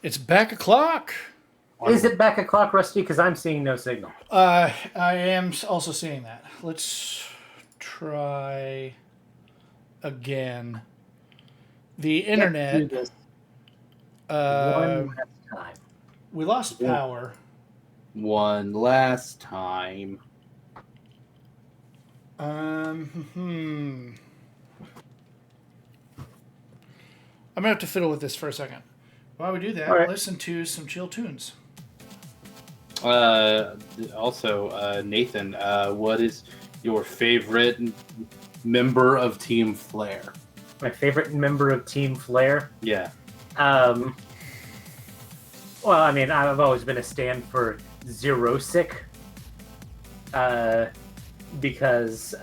It's back o'clock. Is it back o'clock, Rusty? Because I'm seeing no signal. I am also seeing that. Let's try again. The internet. Let's do this one last time. We lost power. One last time. I'm gonna have to fiddle with this for a second. While we do that, All right. Listen to some chill tunes. Also, Nathan, what is your favorite member of Team Flare? My favorite member of Team Flare? Yeah. Well, I mean, I've always been a stand for Zerosic. Because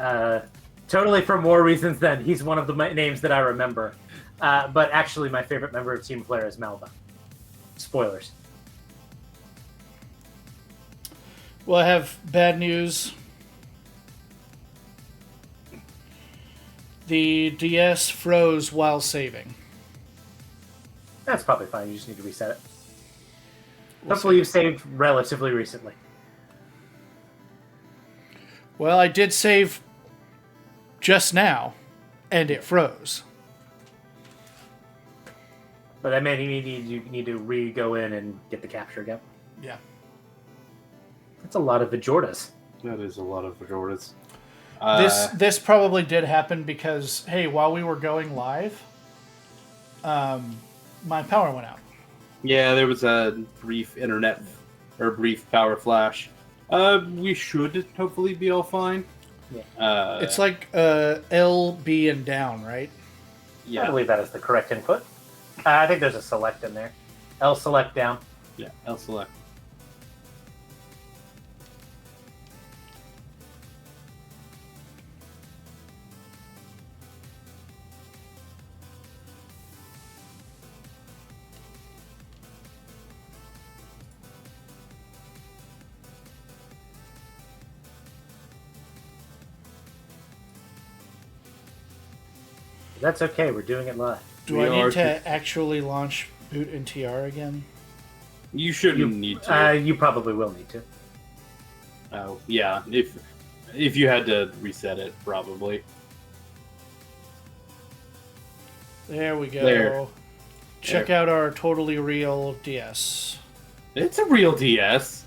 totally for more reasons than he's one of the names that I remember. But actually, my favorite member of Team Flare is Malva. Spoilers. Well, I have bad news. The DS froze while saving. That's probably fine. You just need to reset it. Hopefully you've saved relatively recently. Well, I did save just now, and it froze. But that meant you need to re-go in and get the capture again. Yeah. That's a lot of Vajordas. That is a lot of Jordas. This probably did happen because, hey, while we were going live, my power went out. Yeah, there was a brief internet or brief power flash. We should hopefully be all fine. Yeah. It's like L, B, and down, right? I Yeah, believe that is the correct input. I think there's a select in there. L select down. yeah. L select. That's okay. We're doing it live. Do We I are need to actually launch boot and TR again? You shouldn't need to. You probably will need to. Oh, yeah. If you had to reset it, probably. There we go. There. Check out our totally real DS. It's a real DS.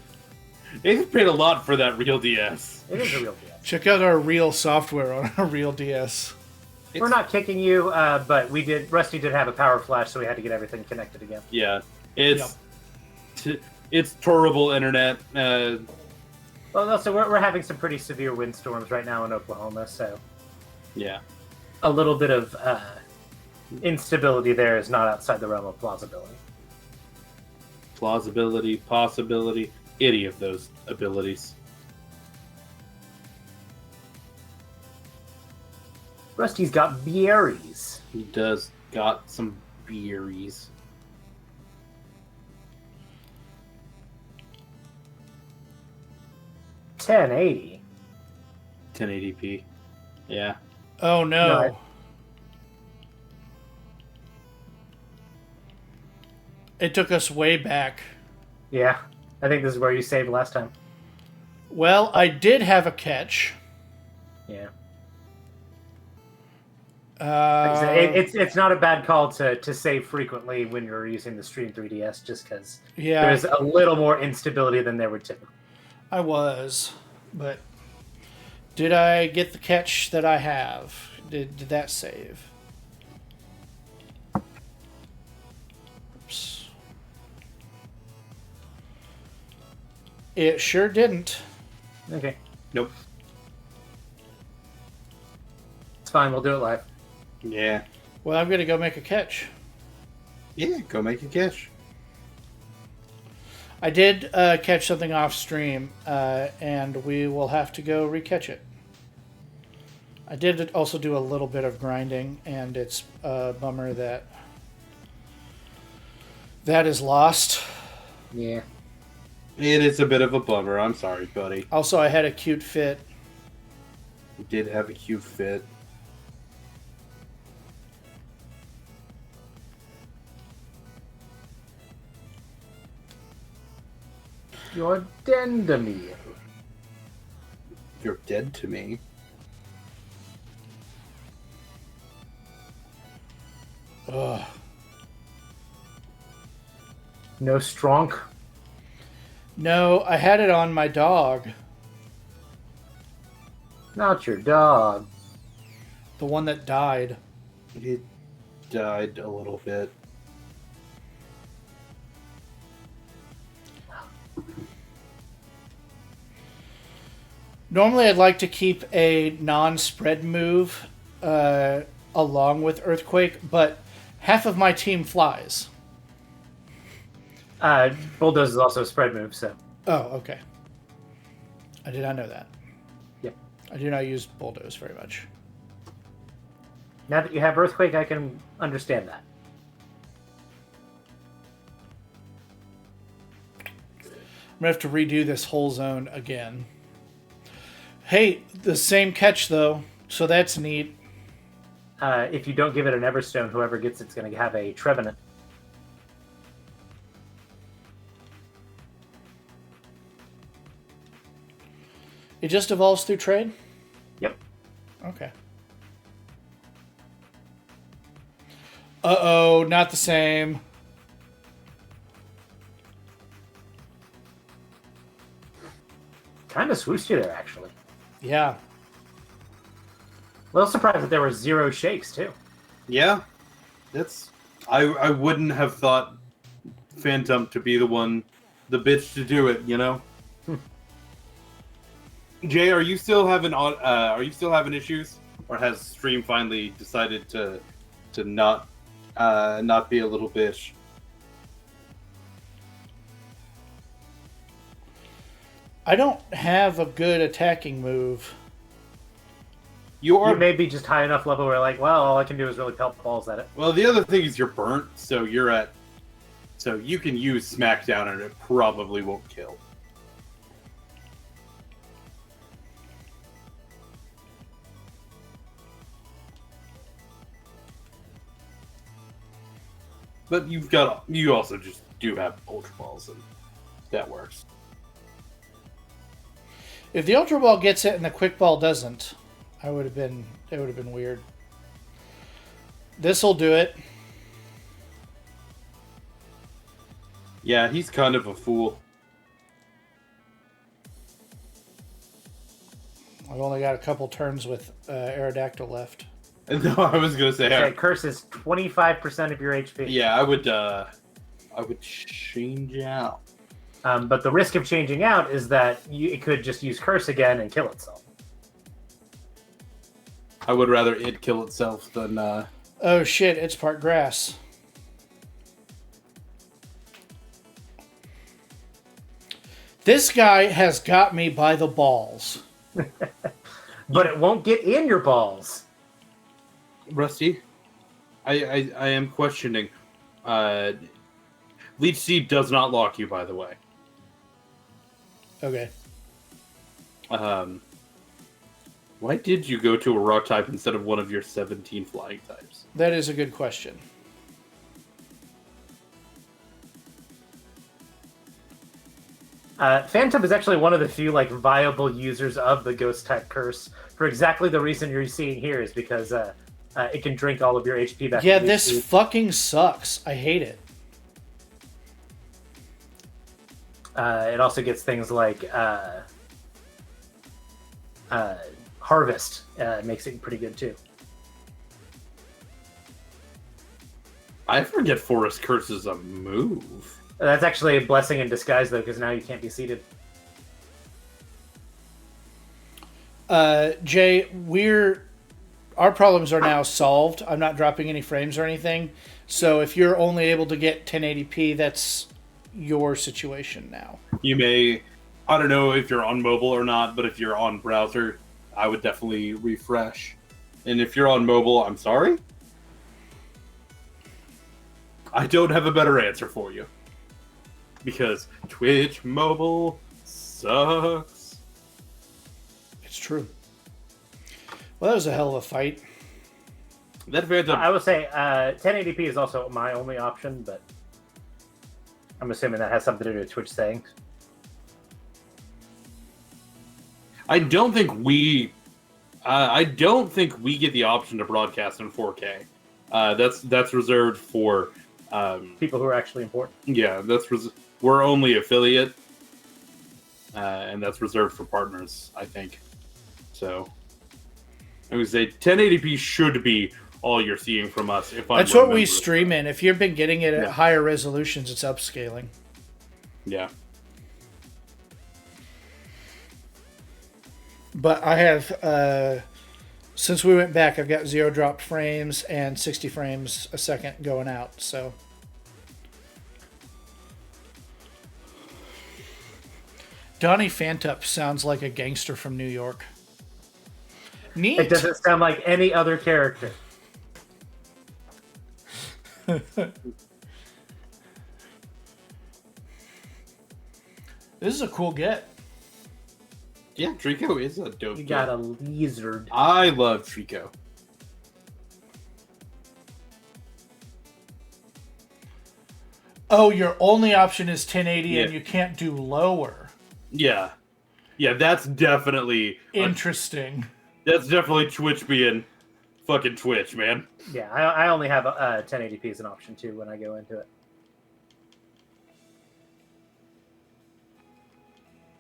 They paid a lot for that real DS. It is a real DS. Check out our real software on our real DS. We're not kicking you, but we did. Rusty did have a power flash, so we had to get everything connected again. Yeah, it's terrible internet. Well, also we're having some pretty severe windstorms right now in Oklahoma, so Yeah, a little bit of instability there is not outside the realm of plausibility. plausibility, possibility, any of those abilities. Rusty's got berries. He does got some berries. $10.80. 1080p. Yeah. Oh no. No. It took us way back. Yeah, I think this is where you saved last time. Well, I did have a catch. Yeah. It's not a bad call to save frequently when you're using the Stream 3DS, just because Yeah, there's a little more instability than there would typically. I was, but did I get the catch that I have? Did that save? Oops. It sure didn't. Okay, Nope. it's fine. We'll do it live. Yeah. Well, I'm gonna go make a catch. Yeah. Go make a catch. I did catch something off stream, and we will have to go recatch it. I did also do a little bit of grinding, and it's a bummer that that is lost. Yeah. It is a bit of a bummer. I'm sorry, buddy. Also, I had a cute fit. You did have a cute fit. You're dead to me. You're dead to me. Ugh. No stronk. No, I had it on my dog, Not your dog. the one that died. It died a little bit. Normally, I'd like to keep a non-spread move along with Earthquake, but half of my team flies. Bulldoze is also a spread move, so. Oh, okay. I did not know that. Yeah. I do not use Bulldoze very much. Now that you have Earthquake, I can understand that. I'm going to have to redo this whole zone again. Hey, the same catch, though, so that's neat. If you don't give it an Everstone, whoever gets it's going to have a Trevenant. It just evolves through trade? Yep. Okay. Uh-oh, not the same. Kind of swooshed you there, actually. Yeah. A little surprised that there were 0 shakes, too. Yeah. That's I wouldn't have thought Phantom to be the bitch to do it, you know? Jay, are you still having issues? Or has Stream finally decided to not be a little bitch? I don't have a good attacking move. You may be just high enough level where like, well, all I can do is really pelt balls at it. Well, the other thing is you're burnt, so you can use Smackdown and it probably won't kill. But you also just do have Ultra Balls, and that works. If the Ultra Ball gets it and the Quick Ball doesn't, it would have been weird. This'll do it. Yeah, he's kind of a fool. I've only got a couple turns with Aerodactyl left. No, I was gonna say. Okay, Curse is 25% of your HP. Yeah, I would change out. But the risk of changing out is that it could just use Curse again and kill itself. I would rather it kill itself than. Oh shit! It's part grass. This guy has got me by the balls. But it won't get in your balls. Rusty, I am questioning. Leech Seed does not lock you, by the way. Okay. Why did you go to a rock type instead of one of your 17 flying types? That is a good question. Phantom is actually one of the few viable users of the Ghost type Curse for exactly the reason you're seeing here is because it can drink all of your HP back. Yeah, this fucking sucks. I hate it. It also gets things like Harvest. Makes it pretty good too. I forget Forest Curse is a move. That's actually a blessing in disguise, though, because now you can't be seated. Jay, our problems are now solved. I'm not dropping any frames or anything. So if you're only able to get 1080p, that's your situation now. You may, I don't know if you're on mobile or not, but if you're on browser, I would definitely refresh. And if you're on mobile, I'm sorry. I don't have a better answer for you. Because Twitch mobile sucks. It's true. Well, that was a hell of a fight. That Phantom. I would say 1080p is also my only option, but I'm assuming that has something to do with Twitch settings. I don't think we get the option to broadcast in 4K. That's reserved for people who are actually important. Yeah, we're only affiliate, and that's reserved for partners, I think. So I would say 1080p should be all you're seeing from us. That's what we stream in. If you've been getting it at higher resolutions, it's upscaling. Yeah. But I have, since we went back, I've got 0 dropped frames and 60 frames a second going out, so. Donnie Fantup sounds like a gangster from New York. Neat. It doesn't sound like any other character. This is a cool get. Yeah, Trico is a dope. You got a lizard. I love Trico. Oh, your only option is 1080 and you can't do lower. Yeah. Yeah, that's definitely... Interesting. That's definitely Twitch being fucking Twitch, man. Yeah, I only have 1080p as an option, too, when I go into it.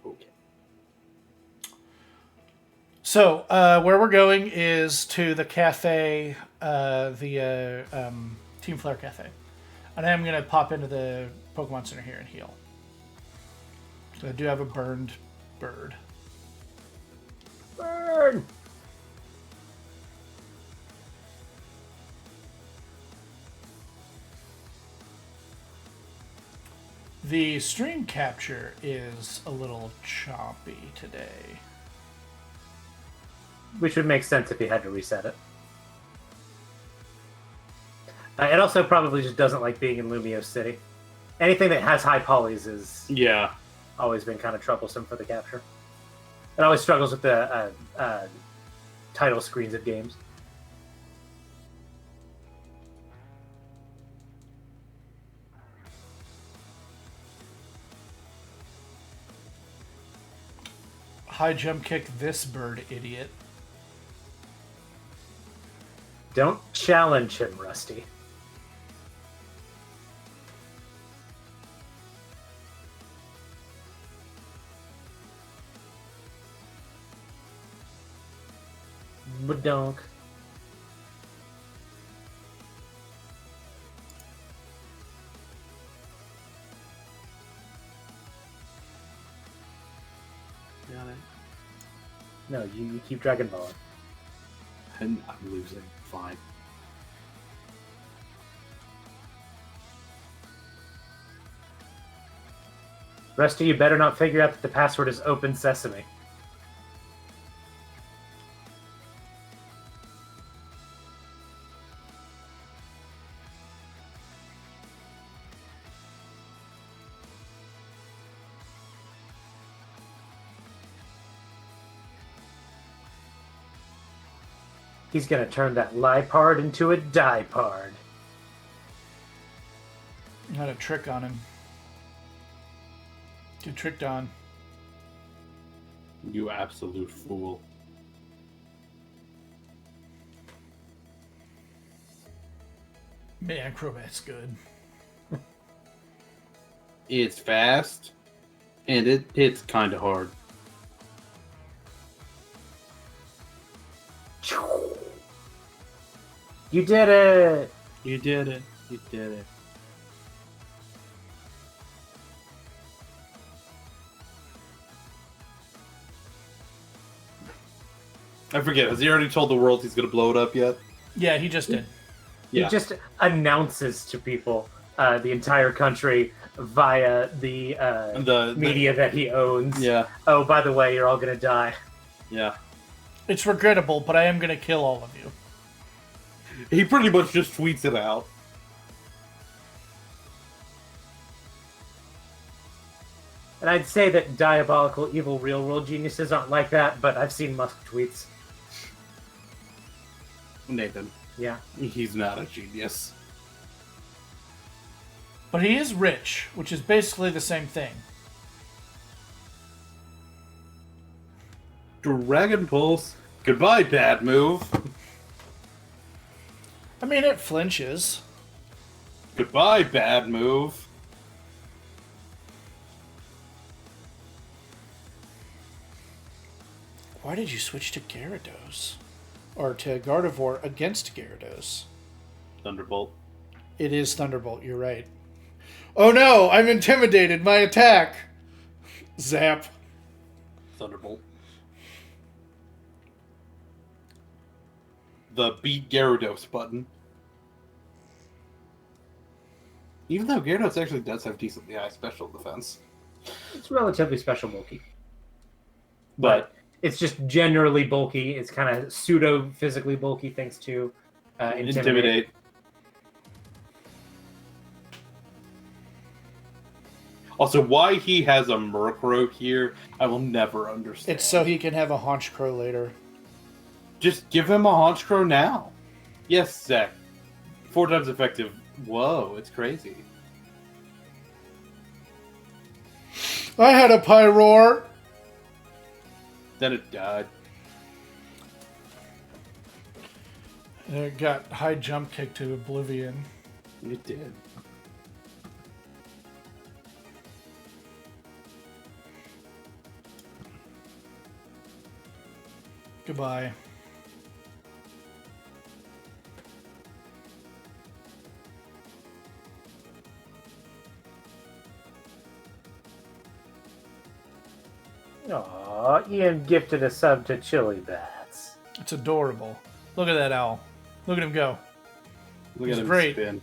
Okay. So, where we're going is to the cafe, the Team Flare Cafe. And I am going to pop into the Pokemon Center here and heal. So I do have a burned bird. Burn! The stream capture is a little choppy today. Which would make sense if you had to reset it. It also probably just doesn't like being in Lumio City. Anything that has high polys is always been kind of troublesome for the capture. It always struggles with the title screens of games. High jump kick this bird, idiot. Don't challenge him, Rusty. Badonk. Got it. No, you keep Dragon Ball. And I'm losing. Fine. Rusty, you better not figure out that the password is Open Sesame. He's gonna turn that Lipard into a Dipard. I had a trick on him. Get tricked on. You absolute fool. Man, Crobat's good. It's fast, and it hits kind of hard. You did it! You did it. You did it. I forget. Has he already told the world he's going to blow it up yet? Yeah, he just did. Yeah. He just announces to people, the entire country, via the media that he owns. Yeah. Oh, by the way, you're all gonna die. Yeah. It's regrettable, but I am going to kill all of you. He pretty much just tweets it out. And I'd say that diabolical, evil, real-world geniuses aren't like that, but I've seen Musk tweets. Nathan. Yeah. He's not a genius. But he is rich, which is basically the same thing. Dragon Pulse. Goodbye, bad move. I mean, it flinches. Goodbye, bad move. Why did you switch to Gyarados? Or to Gardevoir against Gyarados? Thunderbolt. It is Thunderbolt, you're right. Oh no, I'm intimidated. My attack. Zap. Thunderbolt. The beat Gyarados button. Even though Gyarados actually does have decently high special defense. It's relatively special bulky. But it's just generally bulky. It's kind of pseudo-physically bulky thanks to Intimidate. Also, why he has a Murkrow here, I will never understand. It's so he can have a Honchkrow later. Just give him a Honchkrow now. Yes, Zach. 4 times effective. Whoa, it's crazy. I had a Pyroar. Then it died. And it got high jump kick to oblivion. It did. Goodbye. Aw, Ian gifted a sub to Chili Bats. It's adorable. Look at that owl. Look at him go. Look He's at him great. spin.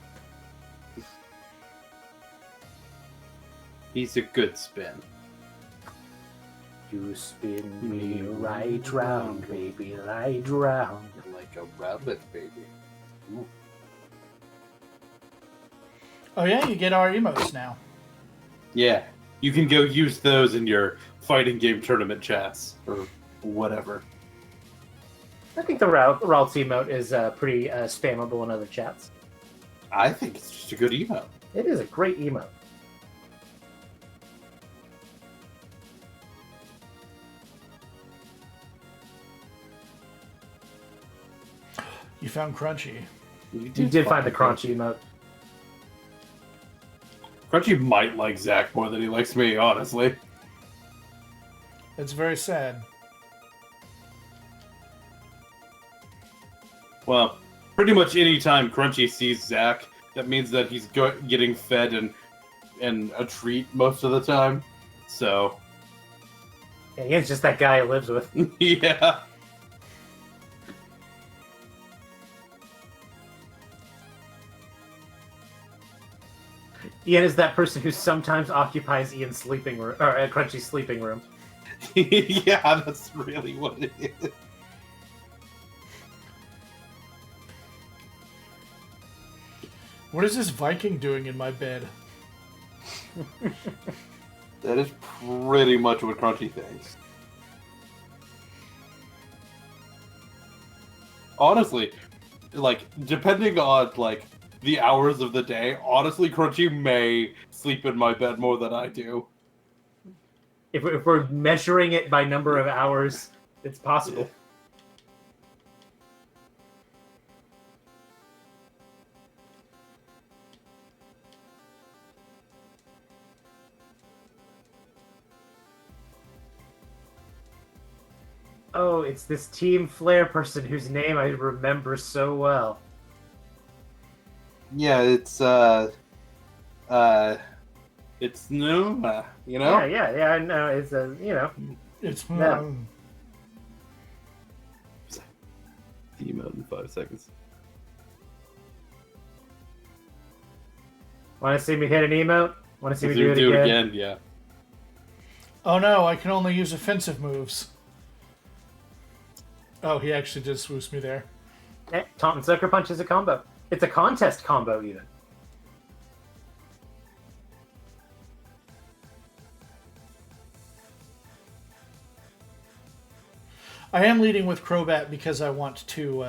He's a good spin. You spin me right round, baby, right round. Like a rabbit, baby. Ooh. Oh yeah, you get our emotes now. Yeah, you can go use those in your fighting game tournament chats or whatever. I think the Ralts emote is pretty spammable in other chats. I think it's just a good emote. It is a great emote. You found Crunchy. You did find the Crunchy emote. Crunchy might like Zach more than he likes me, honestly. It's very sad. Well, pretty much any time Crunchy sees Zach, that means that he's getting fed and a treat most of the time. So, Yeah, Ian's just that guy he lives with. yeah. Ian is that person who sometimes occupies Ian's sleeping room, or Crunchy's sleeping room. Yeah, that's really what it is. What is this Viking doing in my bed? That is pretty much what Crunchy thinks. Honestly, like, depending on, like, the hours of the day, honestly, Crunchy may sleep in my bed more than I do. If we're measuring it by number of hours, it's possible. Oh, it's this Team Flare person whose name I remember so well. Yeah, it's Numa, you know? Yeah, I know. It's It's No. The emote in 5 seconds. Want to see me hit an emote? Want to see me Do do it it again? again, yeah. Oh no, I can only use offensive moves. Oh, he actually did swoosh me there. Taunt and Sucker Punch is a combo. It's a contest combo, even. I am leading with Crobat because I want to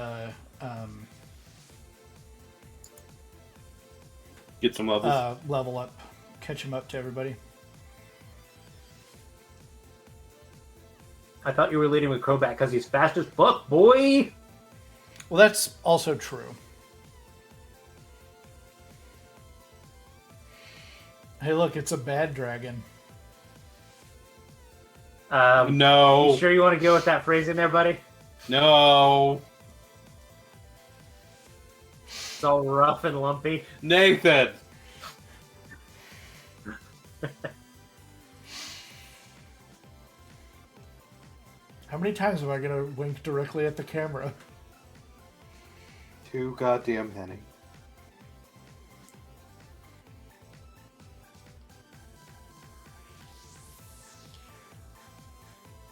Get some levels. level up, catch him up to everybody. I thought you were leading with Crobat because he's fast as fuck, boy! Well, that's also true. Hey, look, it's a bad dragon. No. You sure you want to go with that phrase in there, buddy? No. It's all rough and lumpy. Nathan. How many times am I going to wink directly at the camera? Too goddamn many.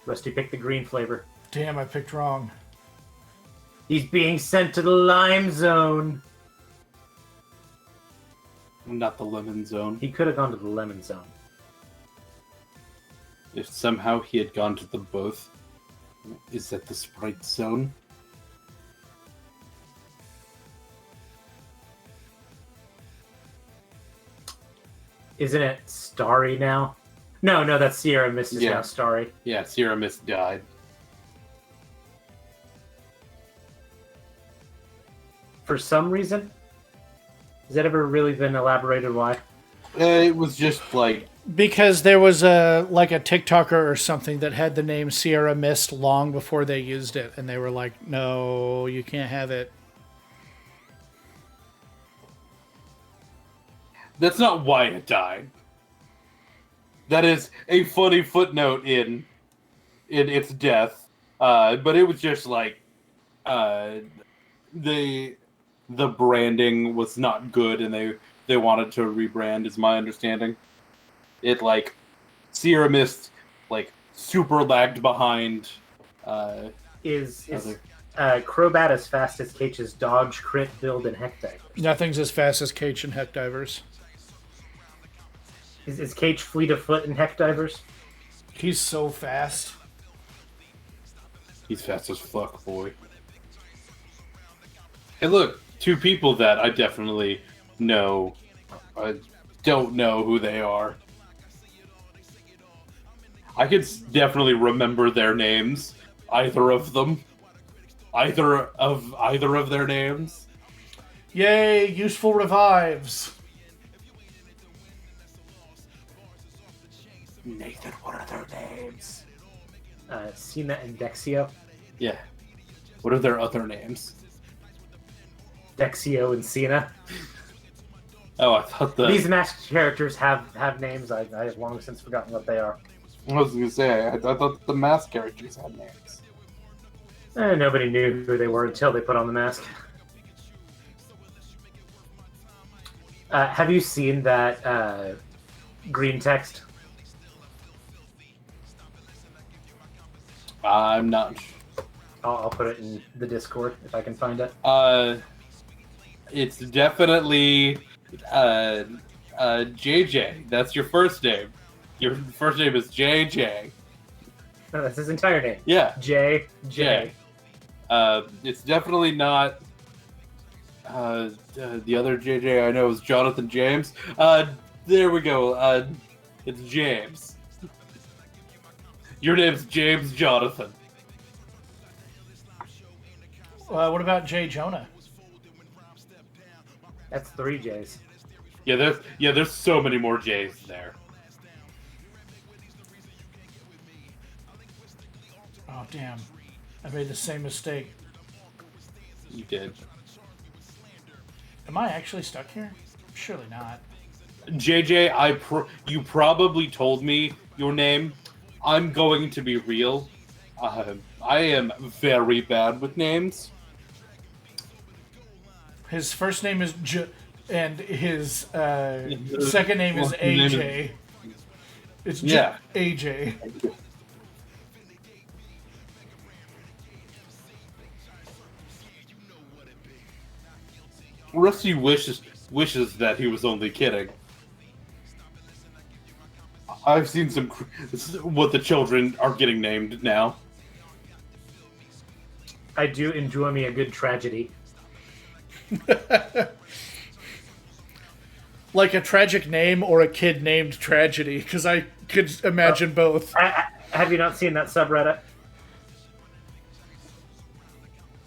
Rusty picked the green flavor. Damn, I picked wrong. He's being sent to the lime zone. Not the lemon zone. He could have gone to the lemon zone. If somehow he had gone to them both, is that the Sprite zone? Isn't it Starry now? No, that's Sierra Mist is Yeah. now Starry. Yeah, Sierra Mist died. For some reason? Has that ever really been elaborated why? It was just like, Because there was a TikToker or something that had the name Sierra Mist long before they used it, and they were like, "No, you can't have it." that's not why it died. That is a funny footnote in its death, but it was just like the branding was not good, and they wanted to rebrand, is my understanding. It like Sierra Mist like super lagged behind. Is Crobat as fast as Cage's dodge, crit, build, and heck divers? Nothing's as fast as Cage and Heck Divers. Is Cage fleet of foot and heck divers? He's so fast. He's fast as fuck, boy. Hey, look, two people that I definitely know. I don't know who they are. I could definitely remember their names. Either of them. Either of their names. Yay, useful revives. Nathan, what are their names? Cena and Dexio. Yeah. What are their other names? Dexio and Cena. Oh, I thought These masked characters have names. I have long since forgotten what they are. I was going to say, I thought the mask characters had names. Nobody knew who they were until they put on the mask. Have you seen that green text? I'm not. I'll put it in the Discord if I can find it. It's definitely JJ. That's your first name. Your first name is JJ. No, that's his entire name. Yeah. J. It's definitely not. The other JJ I know is Jonathan James. There we go. It's James. Your name's James Jonathan. What about Jay Jonah? That's 3 J's. Yeah, there's so many more J's there. Oh, damn. I made the same mistake. You did. Am I actually stuck here? Surely not. JJ, you probably told me your name. I'm going to be real. I am very bad with names. His first name is and his second name is AJ. It's AJ. Rusty wishes that he was only kidding. I've seen what the children are getting named now. I do enjoy me a good tragedy. Like a tragic name or a kid named Tragedy, because I could imagine both. Have you not seen that subreddit?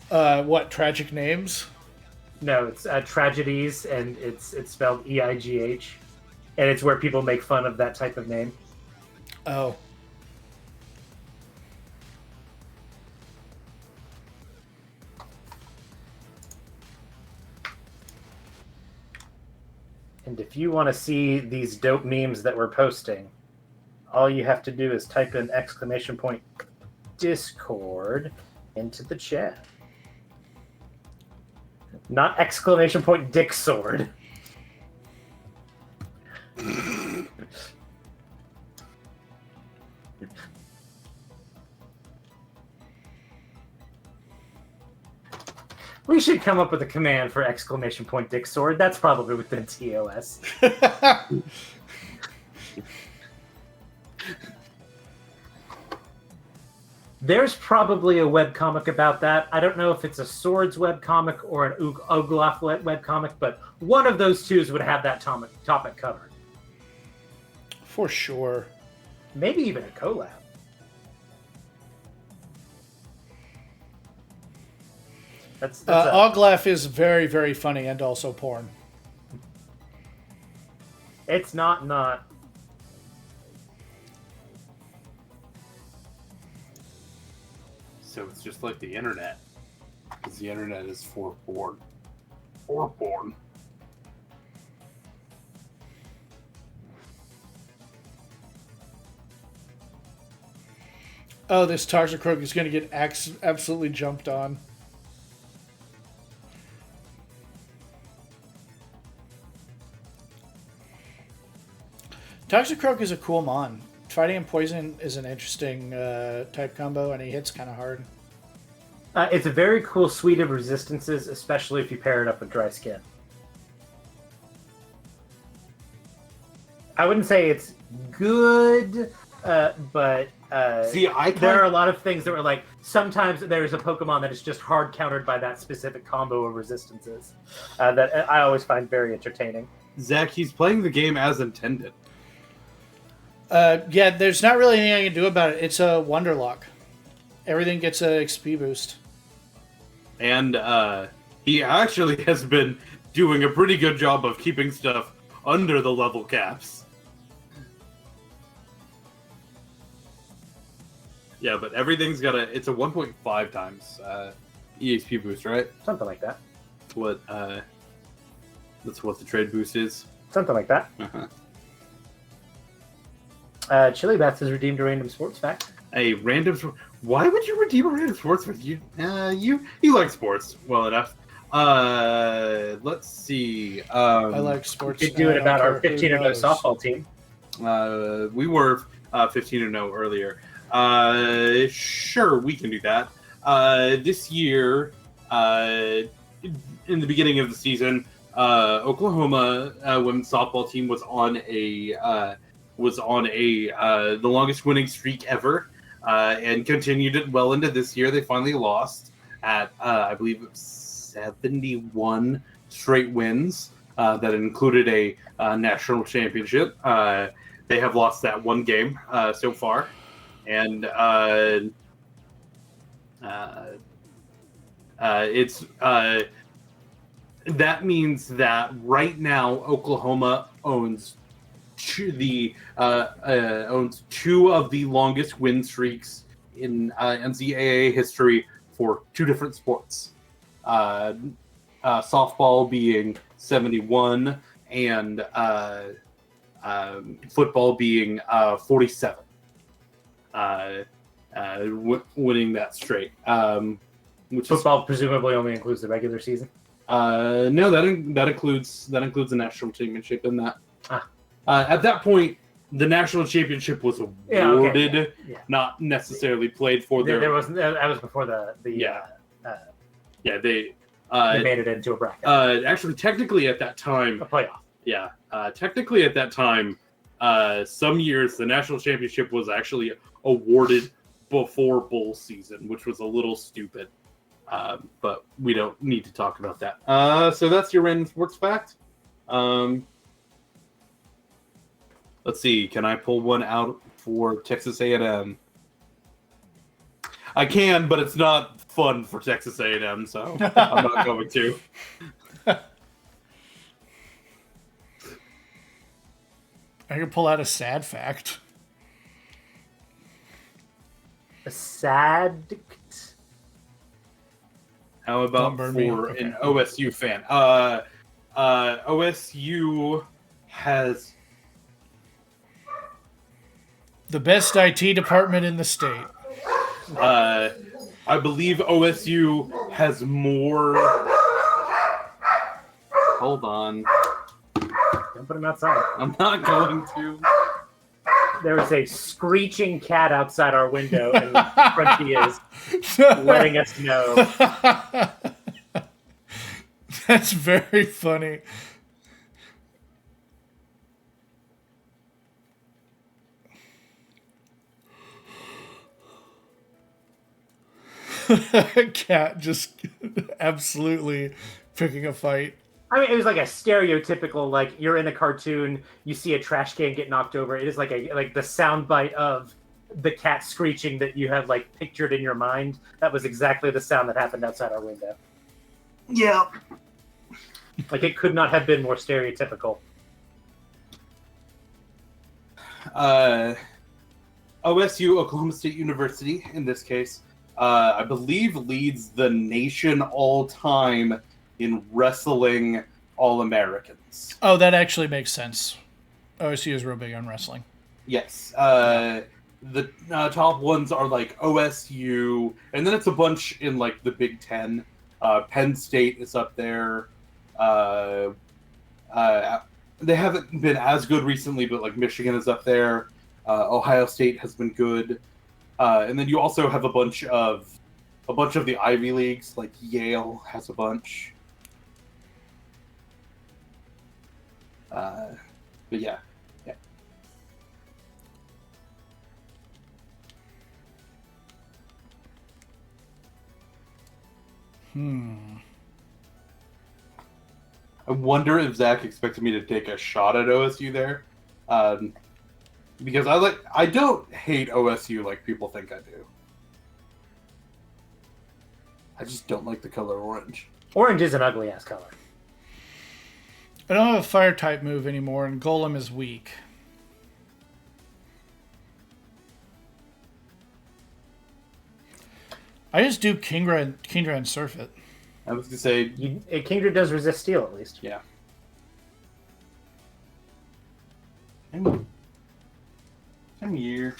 What, tragic names? No, it's tragedies, and it's spelled EIGH, and it's where people make fun of that type of name. Oh. And if you want to see these dope memes that we're posting, all you have to do is type in !Discord into the chat. Not !Dick sword. We should come up with a command for !Dick sword. That's probably within TOS. There's probably a webcomic about that. I don't know if it's a Swords webcomic or an Oglaf webcomic, but one of those two would have that topic covered. For sure. Maybe even a collab. Oglaf is very, very funny and also porn. It's not. So it's just like the internet. Because the internet is for porn. Or porn. Oh, this Toxicroak is going to get absolutely jumped on. Toxicroak is a cool mon. Fighting and Poison is an interesting type combo, and he hits kind of hard. It's a very cool suite of resistances, especially if you pair it up with Dry Skin. I wouldn't say it's good, but there are a lot of things that were like, sometimes there's a Pokemon that is just hard countered by that specific combo of resistances that I always find very entertaining. Zach, he's playing the game as intended. Yeah, there's not really anything I can do about it. It's a Wonderlocke. Everything gets a XP boost. And he actually has been doing a pretty good job of keeping stuff under the level caps. Yeah, but everything's got it's a 1.5 times EXP boost, right? Something like that. That's what the trade boost is. Something like that. Uh-huh. Chili Bats has redeemed a random sports fact. A random. Why would you redeem a random sports fact? You like sports well enough. Let's see. I like sports. You could do it about our 15-0 softball team. We were 15-0 earlier. Sure, we can do that. This year, in the beginning of the season, Oklahoma women's softball team was on the longest winning streak ever, and continued it well into this year. They finally lost at I believe it was 71 straight wins that included a national championship. They have lost that one game so far. And that means that right now Oklahoma owns two of the longest win streaks in NCAA history for two different sports. Softball being 71 and football being 47. Winning that straight. Which football presumably only includes the regular season. No, that includes the national championship in that. At that point, the national championship was awarded, not necessarily played for. There wasn't. That was before they made it into a bracket. Actually, technically at that time, a playoff. Yeah, technically at that time, some years the national championship was actually awarded before bowl season, which was a little stupid. But we don't need to talk about that. So that's your random sports fact. Let's see. Can I pull one out for Texas A&M? I can, but it's not fun for Texas A&M, so I'm not going to. I can pull out a sad fact. A sad. How about for an OSU fan? OSU has the best IT department in the state. I believe OSU has more. Hold on. Don't put him outside. I'm not going to. There was a screeching cat outside our window, and Crunchy is letting us know. That's very funny. Cat just absolutely picking a fight. I mean, it was like a stereotypical, like you're in a cartoon, you see a trash can get knocked over. It is like the soundbite of the cat screeching that you have like pictured in your mind. That was exactly the sound that happened outside our window. Yeah. Like it could not have been more stereotypical. OSU, Oklahoma State University, in this case, I believe leads the nation all time in wrestling All-Americans. Oh, that actually makes sense. OSU is real big on wrestling. Yes. The top ones are like OSU, and then it's a bunch in like the Big Ten. Penn State is up there. They haven't been as good recently, but like Michigan is up there. Ohio State has been good, and then you also have a bunch of the Ivy Leagues. Like Yale has a bunch. But yeah. I wonder if Zach expected me to take a shot at OSU there, because I don't hate OSU like people think I do. I just don't like the color orange. Orange is an ugly ass color. I don't have a fire type move anymore, and Golem is weak. I just do Kingdra and surf it. I was gonna say Kingdra does resist steel at least. Yeah. Come here.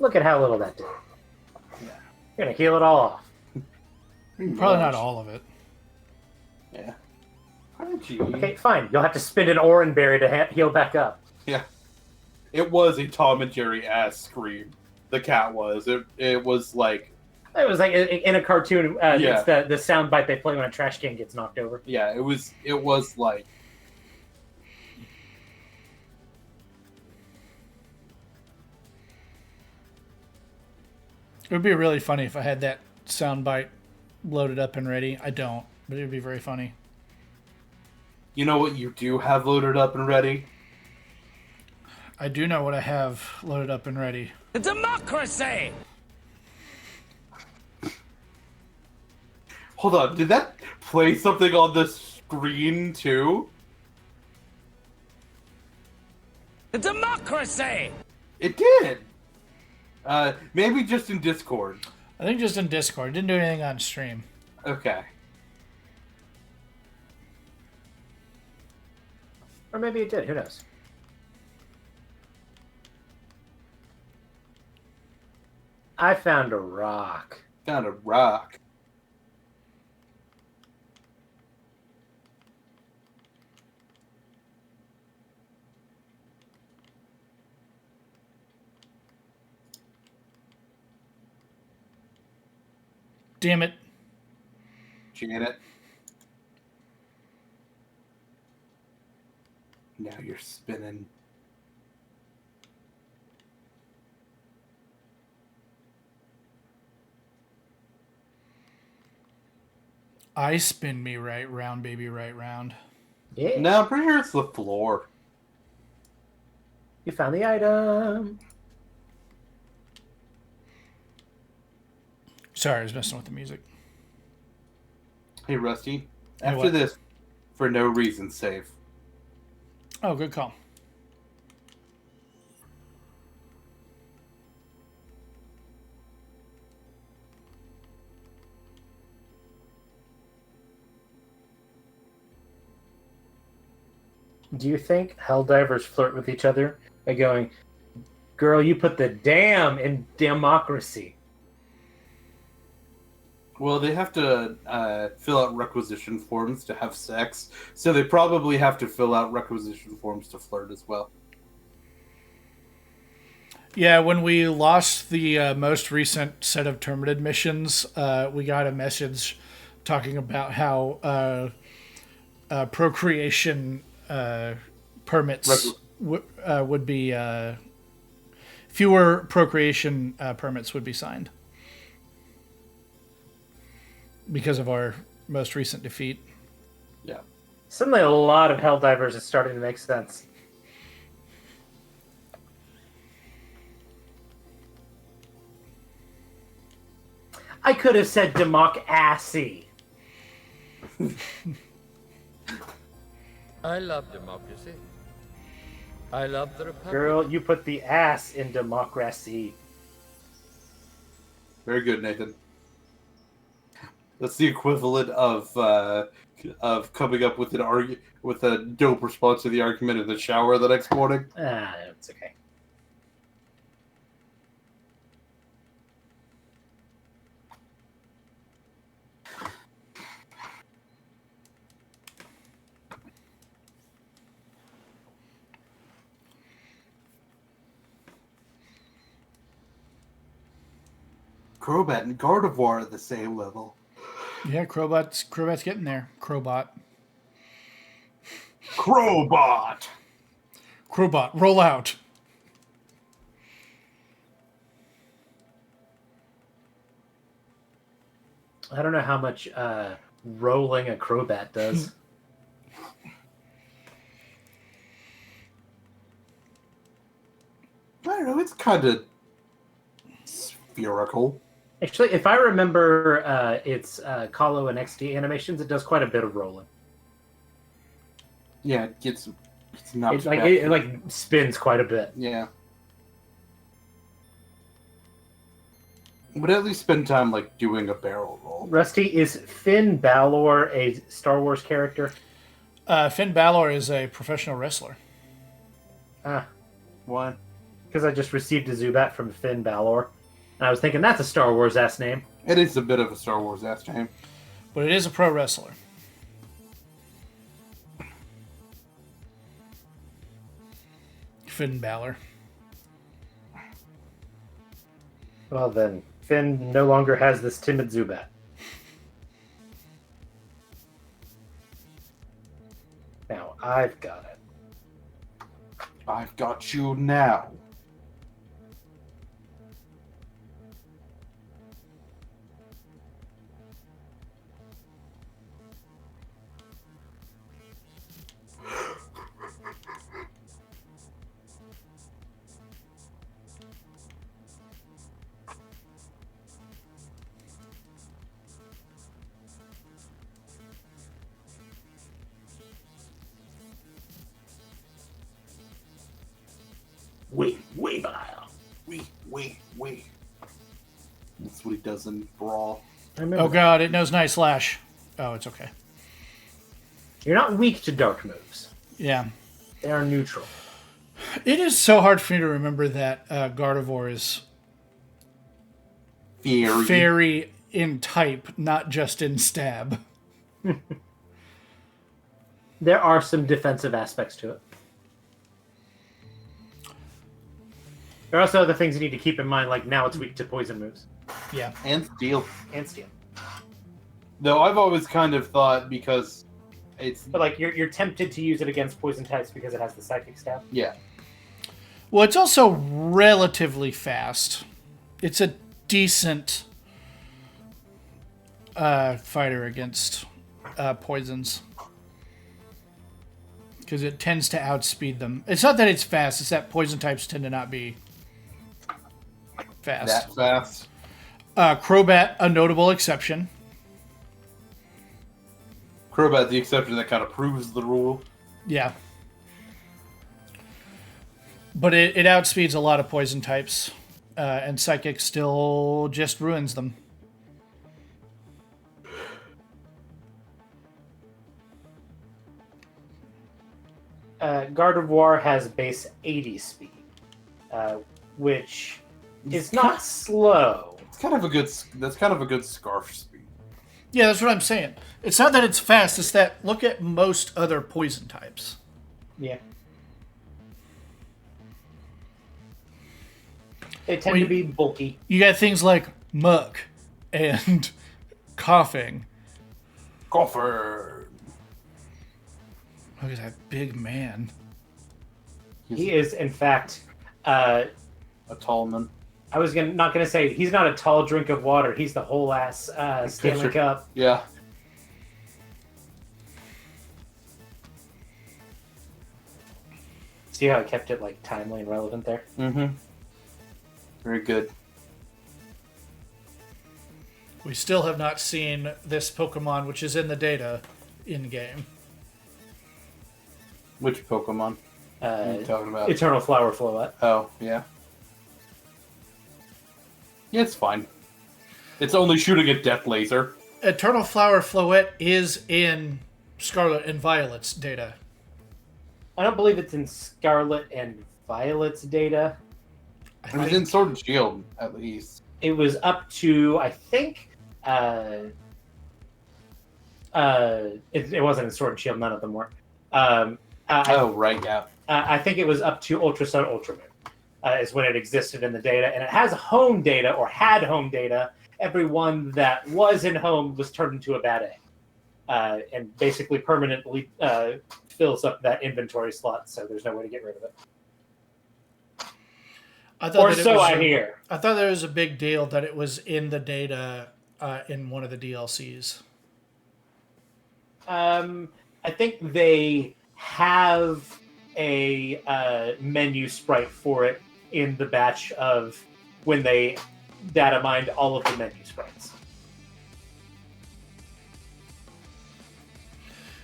Look at how little that did. Yeah. You're gonna heal it all off. Probably not all of it. Yeah. Okay, fine. You'll have to spend an Oran Berry to heal back up. Yeah. It was a Tom and Jerry ass scream. The cat was. It was like. It was like in a cartoon. Yeah. It's the sound bite they play when a trash can gets knocked over. Yeah, it was like. It would be really funny if I had that soundbite loaded up and ready. I don't, but it would be very funny. You know what you do have loaded up and ready? I do know what I have loaded up and ready. The democracy! Hold on, did that play something on the screen too? The democracy! It did! Maybe just in Discord. I think just in Discord. Didn't do anything on stream. Okay. Or maybe it did. Who knows? I found a rock. Found a rock. Damn it. Janet. Now you're spinning. I spin me right round, baby, right round. Yeah. No, I'm pretty sure it's the floor. You found the item. Sorry, I was messing with the music. Hey, Rusty. Hey, After what? this, for no reason, save. Oh, good call. Do you think Helldivers flirt with each other by going, "Girl, you put the damn in democracy"? Well, they have to fill out requisition forms to have sex, so they probably have to fill out requisition forms to flirt as well. Yeah, when we lost the most recent set of Terminated missions, we got a message talking about how procreation permits would be fewer procreation permits would be signed because of our most recent defeat. Yeah. Suddenly, a lot of Helldivers is starting to make sense. I could have said democracy. I love democracy. I love the Republic. Girl, you put the ass in democracy. Very good, Nathan. That's the equivalent of coming up with with a dope response to the argument in the shower the next morning. It's okay. Crobat and Gardevoir at the same level. Yeah, Crobat's getting there. Crowbot, roll out. I don't know how much rolling a Crobat does. I don't know, it's kind of spherical. Actually, if I remember its Calo and XD animations, it does quite a bit of rolling. Yeah, it's not it like spins quite a bit. Yeah. But at least spend time like doing a barrel roll. Rusty, is Finn Balor a Star Wars character? Finn Balor is a professional wrestler. Why? Because I just received a Zubat from Finn Balor. And I was thinking, that's a Star Wars ass name. It is a bit of a Star Wars ass name. But it is a pro wrestler. Finn Balor. Well then, Finn no longer has this timid Zubat. Now I've got it. I've got you now. Wait. That's what he does in Brawl. Oh god, it knows Night Slash. Oh, it's okay. You're not weak to dark moves. Yeah. They are neutral. It is so hard for me to remember that Gardevoir is fairy in type, not just in stab. There are some defensive aspects to it. There are also other things you need to keep in mind, like now it's weak to poison moves. Yeah. And Steel. Though I've always kind of thought, because it's... But like you're tempted to use it against poison types because it has the psychic stab. Yeah. Well, it's also relatively fast. It's a decent fighter against poisons. Because it tends to outspeed them. It's not that it's fast, it's that poison types tend to not be fast. That fast. Crobat, a notable exception. Crobat, the exception that kind of proves the rule. Yeah. But it outspeeds a lot of poison types. And Psychic still just ruins them. Gardevoir has base 80 speed, which is not slow. It's kind of a good. That's kind of a good scarf speed. Yeah, that's what I'm saying. It's not that it's fast, it's that look at most other poison types. Yeah. They tend to be bulky. You got things like Muck and Coughing. Coffer. Look at that big man. He is, in fact, A tall man. I was not going to say he's not a tall drink of water. He's the whole ass Stanley Cup. Yeah. See how I kept it like timely and relevant there? Mm-hmm. Very good. We still have not seen this Pokemon, which is in the data, in-game. Which Pokemon are you talking about? Eternal Flower Floette. Oh, yeah. Yeah, it's fine. It's only shooting a death laser. Eternal Flower Floette is in Scarlet and Violet's data. I don't believe it's in Scarlet and Violet's data. It was in Sword and Shield, at least. It was up to, I think, it wasn't in Sword and Shield, none of them were. Right, yeah. I think it was up to Ultra Sun, Ultra Moon. is when it existed in the data, and it has home data or had home data. Everyone that was in home was turned into a bad egg, and basically permanently fills up that inventory slot. So there's no way to get rid of it. I hear. I thought there was a big deal that it was in the data in one of the DLCs. I think they have a menu sprite for it in the batch of when they data mined all of the menu sprites.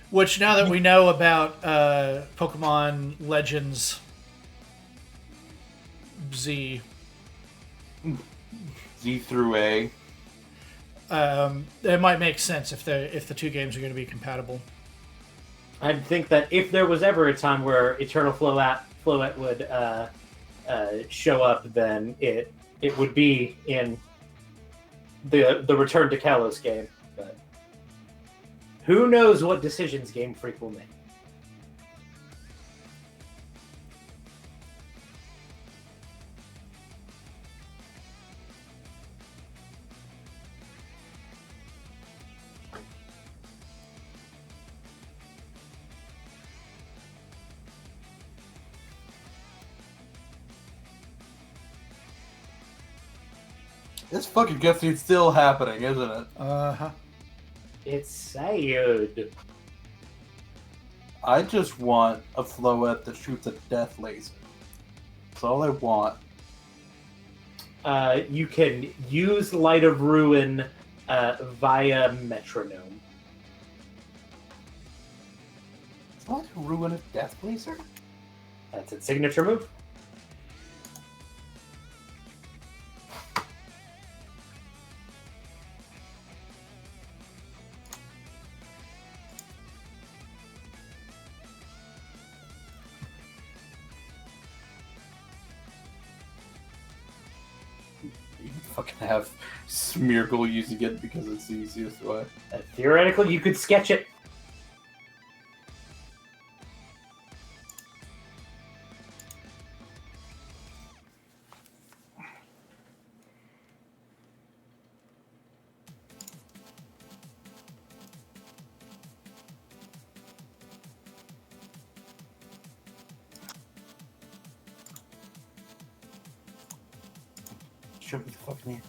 Which, now that we know about Pokemon Legends Z through A, it might make sense if the two games are going to be compatible. I think that if there was ever a time where Eternal Floette would show up, then it would be in the Return to Kalos game. But who knows what decisions Game Freak will make. this fucking cutscene's still happening, isn't it? Uh-huh. It's sad. I just want a Floette that shoots a death laser. That's all I want. You can use Light of Ruin via Metronome. Is Light of Ruin a death laser? That's its signature move. You can fucking have Smeargle using it because it's the easiest way. Theoretically, you could sketch it. Show me the fucking hand.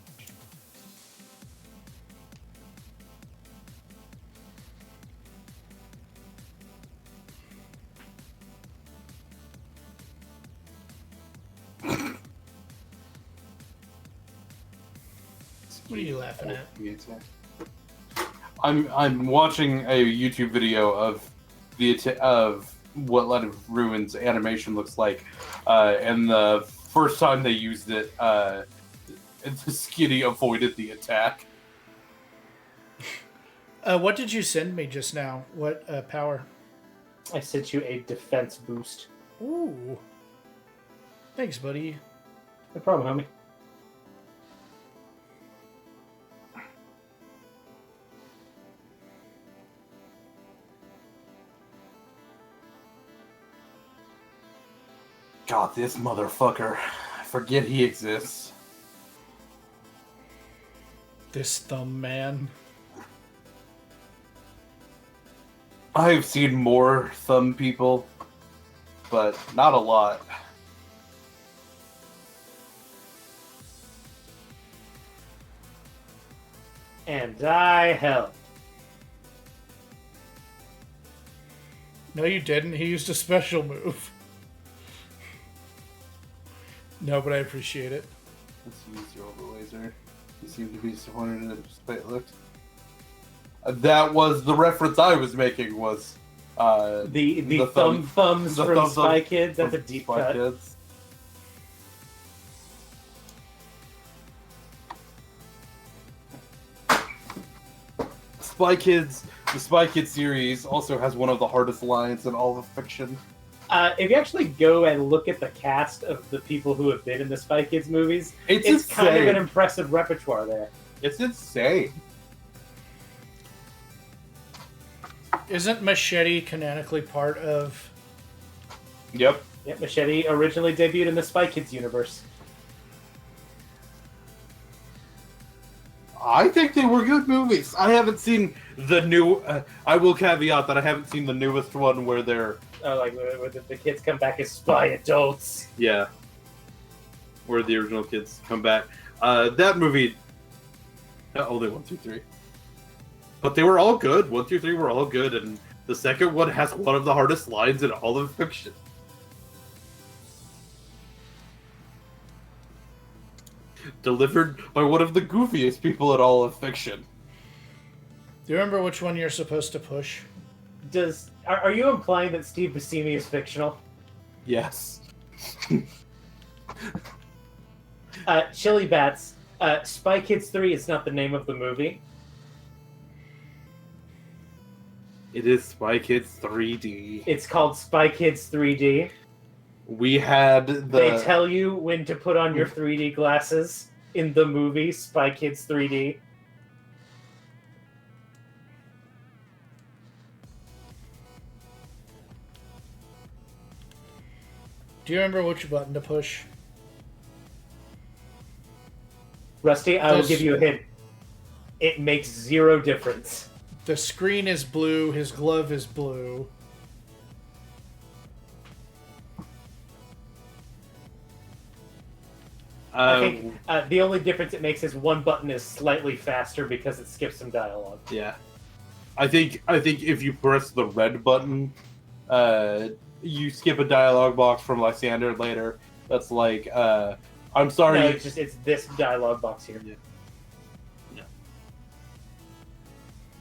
What are you laughing at? I'm watching a YouTube video of of what Light of Ruin's animation looks like, and the first time they used it, Skitty avoided the attack. What did you send me just now? What power? I sent you a defense boost. Ooh. Thanks, buddy. No problem, homie. God, this motherfucker. I forget he exists. This thumb man. I've seen more thumb people, but not a lot. And I helped. No, you didn't. He used a special move. No, but I appreciate it. Let's use your overlaser. You seem to be disappointed in it despite it looked. That was the reference I was making, was the thumbs from Spy Kids. That's a deep cut. Kids. Spy Kids, the Spy Kids series also has one of the hardest lines in all of fiction. If you actually go and look at the cast of the people who have been in the Spy Kids movies, it's kind of an impressive repertoire there. It's insane. Isn't Machete canonically part of... Yep. Yeah, Machete originally debuted in the Spy Kids universe. I think they were good movies. I haven't seen the new. I will caveat that I haven't seen the newest one where they're Like where the kids come back as spy adults. Yeah. Where the original kids come back. That movie. Only 1, 2, 3. But they were all good. 1, 2, 3 were all good, and the second one has one of the hardest lines in all of fiction. Delivered by one of the goofiest people in all of fiction. Do you remember which one you're supposed to push? Are you implying that Steve Buscemi is fictional? Yes. Chili Bats. Spy Kids 3 is not the name of the movie. It is Spy Kids 3D. It's called Spy Kids 3D. We had They tell you when to put on your 3D glasses in the movie Spy Kids 3D. Do you remember which button to push? Rusty, I will give you a hint. It makes 0 difference. The screen is blue, his glove is blue. I think the only difference it makes is one button is slightly faster because it skips some dialogue. Yeah. I think if you press the red button, you skip a dialogue box from Lysander later. That's like, I'm sorry. No, it's this dialogue box here. Yeah. Yeah.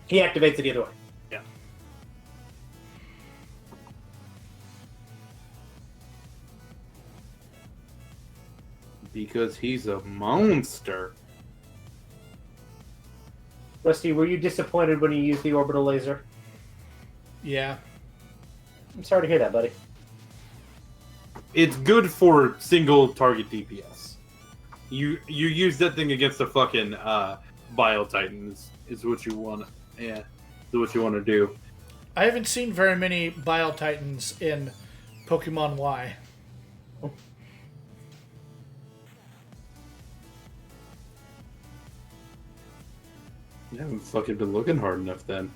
He activates it either way. Yeah. Because he's a monster. Rusty, were you disappointed when you used the orbital laser? Yeah. I'm sorry to hear that, buddy. It's good for single target DPS. You use that thing against the fucking Bio Titans is what you want. Yeah, is what you want to do. I haven't seen very many Bile Titans in Pokemon Y. You haven't fucking been looking hard enough then.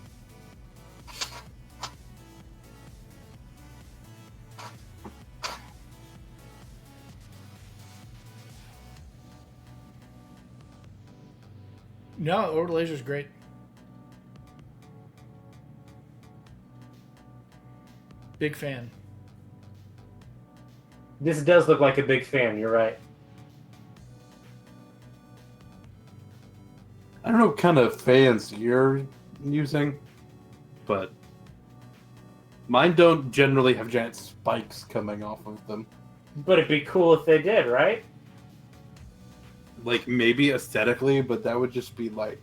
No, Orbital Laser's great. Big fan. This does look like a big fan, you're right. I don't know what kind of fans you're using, but mine don't generally have giant spikes coming off of them. But it'd be cool if they did, right? Like, maybe aesthetically, but that would just be like,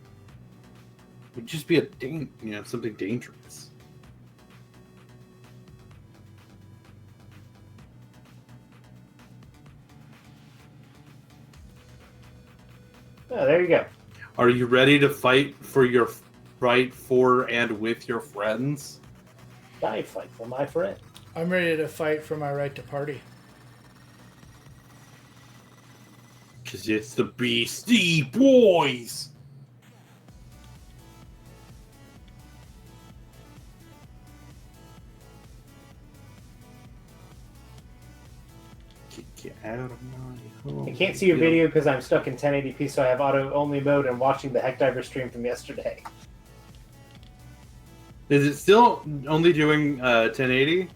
Would just be something dangerous. Oh, there you go. Are you ready to fight for and with your friends? I fight for my friend. I'm ready to fight for my right to party. Because it's the Beastie Boys! Get out of my home. I can't see your video because I'm stuck in 1080p, so I have auto-only mode and watching the Heckdiver stream from yesterday. Is it still only doing 1080?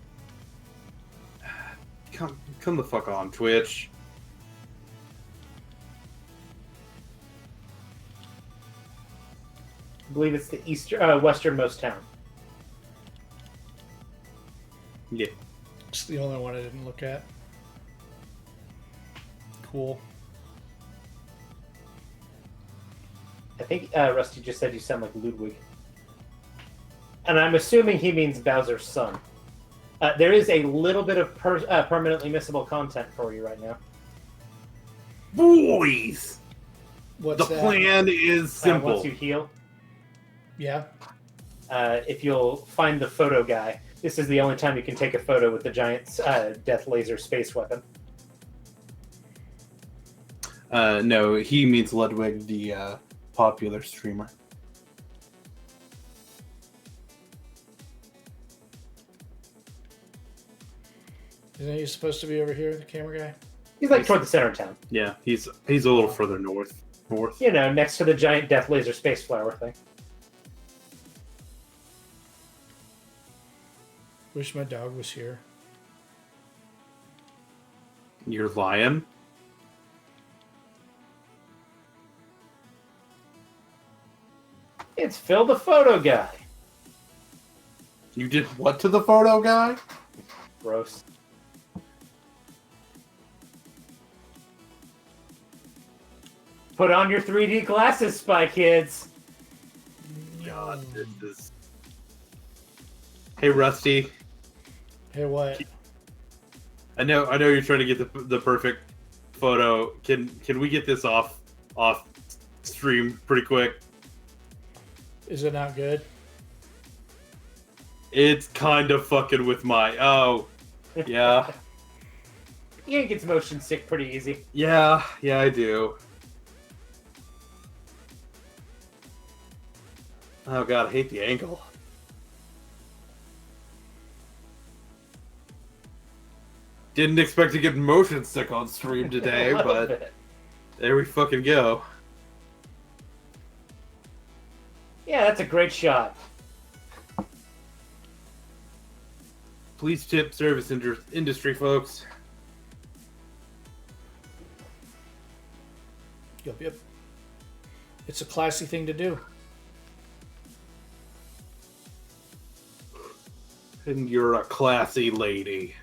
Come the fuck on, Twitch. I believe it's the westernmost town. Yeah. It's the only one I didn't look at. Cool. I think Rusty just said you sound like Ludwig. And I'm assuming he means Bowser's son. There is a little bit of permanently missable content for you right now. Boys! What's The that? plan is simple. Once you heal, Yeah. if you'll find the photo guy, This is the only time you can take a photo with the giant death laser space weapon. No, he means Ludwig, the popular streamer. Isn't he supposed to be over here, the camera guy? He's like toward the center of town. Yeah, he's a little further north. You know, next to the giant death laser space flower thing. Wish my dog was here. You're lying? It's Phil the photo guy. You did what to the photo guy? Gross. Put on your 3D glasses, Spy Kids. God, this is... Hey, Rusty. Hey, what? I know you're trying to get the perfect photo. Can we get this off stream pretty quick? Is it not good? It's kind of fucking with my... Oh, yeah. Ian gets motion sick pretty easy. Yeah, I do. Oh god, I hate the angle. Didn't expect to get motion sick on stream today, but there we fucking go. Yeah, that's a great shot. Please tip service industry folks. Yep. It's a classy thing to do. And you're a classy lady.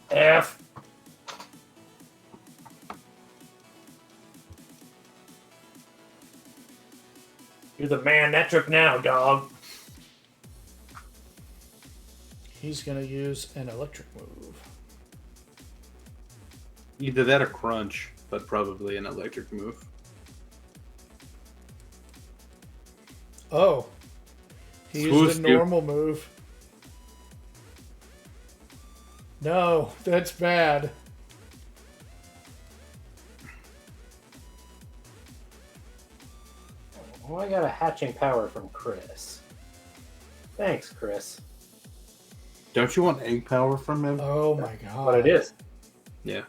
F. You're the man that trip now, dog. He's going to use an electric move. Either that or crunch, but probably an electric move. Oh. He used the normal move. No, that's bad. Oh, I got a hatching power from Chris. Thanks, Chris. Don't you want egg power from him? Oh my god. What it is. Yeah.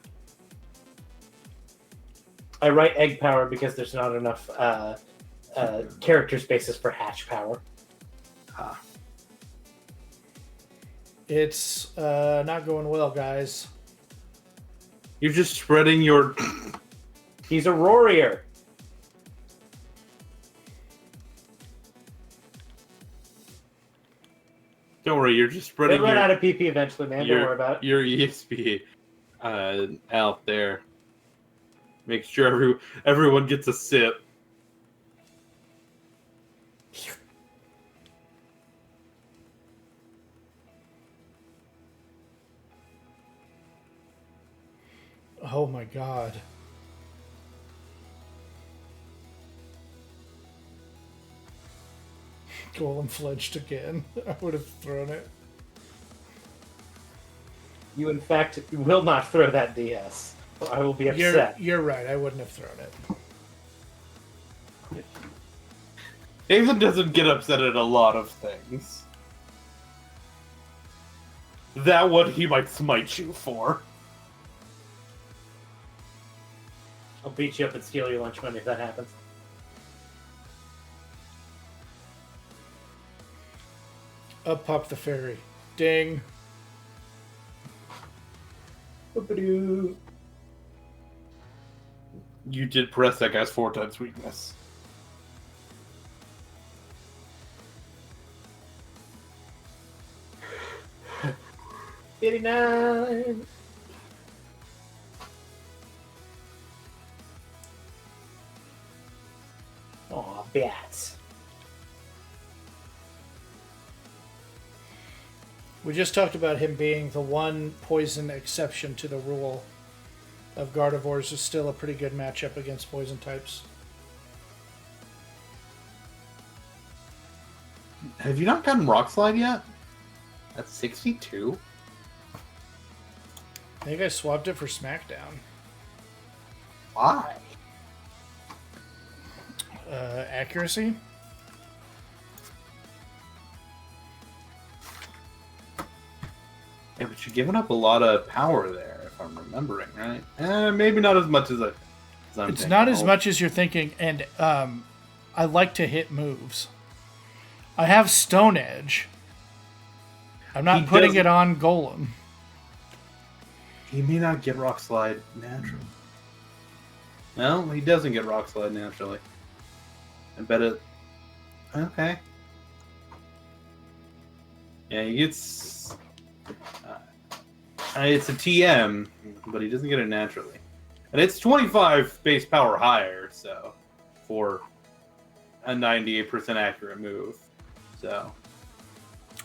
I write egg power because there's not enough character spaces for hatch power. It's not going well, guys. You're just spreading your... He's a warrior. Don't worry, you're just spreading They run out of PP eventually, man. Don't worry about it. your EXP out there. Make sure everyone gets a sip. Oh my god. Golem fledged again. I would have thrown it. You, in fact, will not throw that DS. I will be upset. You're right. I wouldn't have thrown it. Nathan doesn't get upset at a lot of things. That one he might smite you for. I'll beat you up and steal your lunch money if that happens. Up popped the fairy. Ding. Boop-a-doo. You did press that guy's 4 times weakness. $89. Aw, bats. We just talked about him being the one poison exception to the rule of Gardevoirs is still a pretty good matchup against poison types. Have you not gotten Rock Slide yet? That's 62? I think I swapped it for SmackDown. Why? Accuracy? Yeah, but you're giving up a lot of power there, if I'm remembering, right? Maybe not as much as I'm It's thinking. not as much as you're thinking, and I like to hit moves. I have Stone Edge. I'm not putting it on Golem. He may not get Rock Slide naturally. No, he doesn't get Rock Slide naturally. I bet it... Okay. Yeah, he gets... it's a TM, but he doesn't get it naturally. And it's 25 base power higher, so... For a 98% accurate move. So...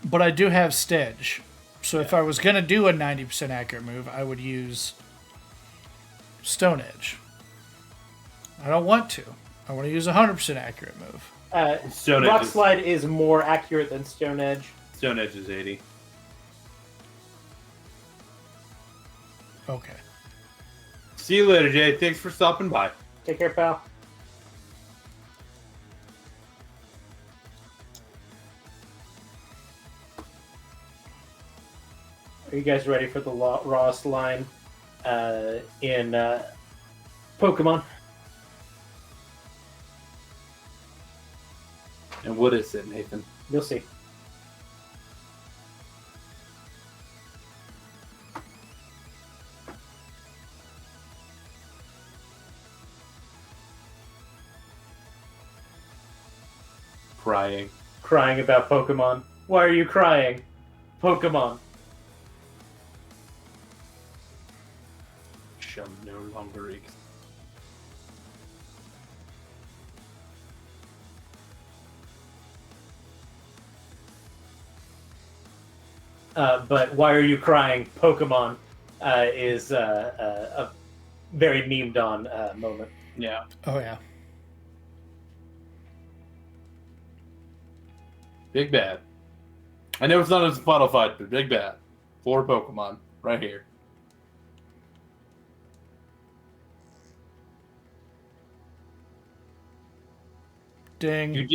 But I do have Stedge. So if I was going to do a 90% accurate move, I would use Stone Edge. I don't want to. I want to use a 100% accurate move. Rock Slide is more accurate than Stone Edge. Stone Edge is 80. Okay. See you later, Jay. Thanks for stopping by. Take care, pal. Are you guys ready for the Ross line in Pokemon? And what is it, Nathan? You'll see. Crying. Crying about Pokemon. Why are you crying? Pokemon. Shall no longer exist. But why are you crying? Pokemon is a very memed on moment. Yeah. Oh, yeah. Big Bad. I know it's not a final fight, but Big Bad. 4 Pokemon. Right here. Ding.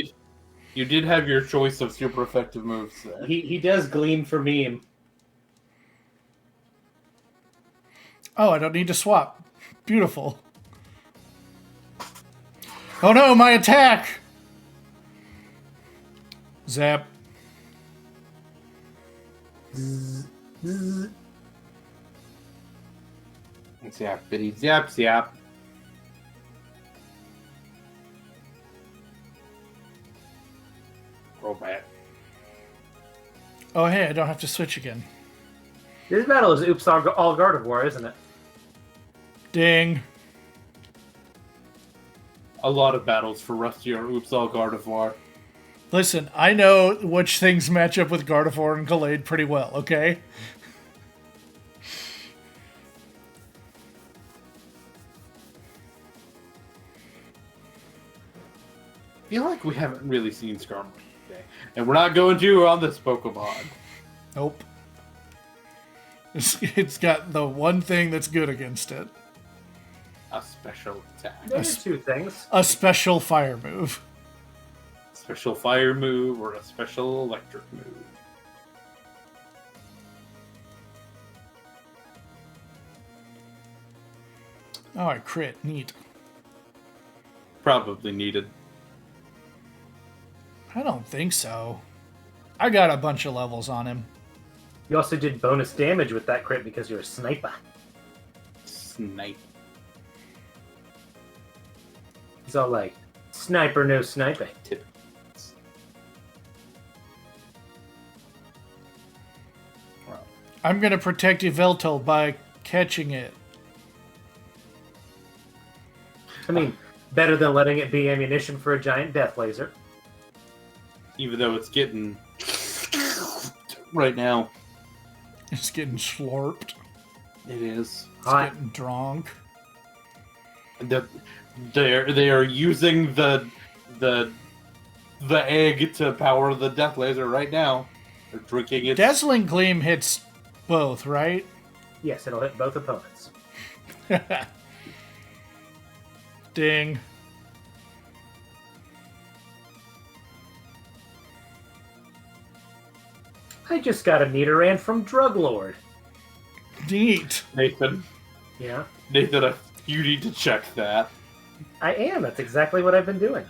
You did have your choice of super effective moves there. He does gleam for meme. Oh, I don't need to swap. Beautiful. Oh no, my attack! Zap. Zap, bitty, zap, zap. Roll back. Oh, hey, I don't have to switch again. This battle is Oops All Gardevoir, isn't it? Ding. A lot of battles for Rusty or Oops All Gardevoir. Listen, I know which things match up with Gardevoir and Gallade pretty well, okay? I feel like we haven't really seen Skarmory today. And we're not going to on this Pokemon. Nope. It's got the one thing that's good against it. A special attack. There's 2 things. A special fire move. Special fire move or a special electric move. Oh, I crit. Neat. Probably needed. I don't think so. I got a bunch of levels on him. You also did bonus damage with that crit because you're a sniper. Snipe. He's all like, sniper, no sniper. Tip. I'm going to protect Yveltal by catching it. I mean, better than letting it be ammunition for a giant death laser. Even though it's getting right now. It's getting slurped. It is. It's getting drunk. They are using the egg to power the death laser right now. They're drinking it. Dazzling Gleam hits both, right? Yes, it'll hit both opponents. Ding. I just got a Nidoran from Drug Lord. Neat. Nathan, Yeah, you need to check that. I am. That's exactly what I've been doing.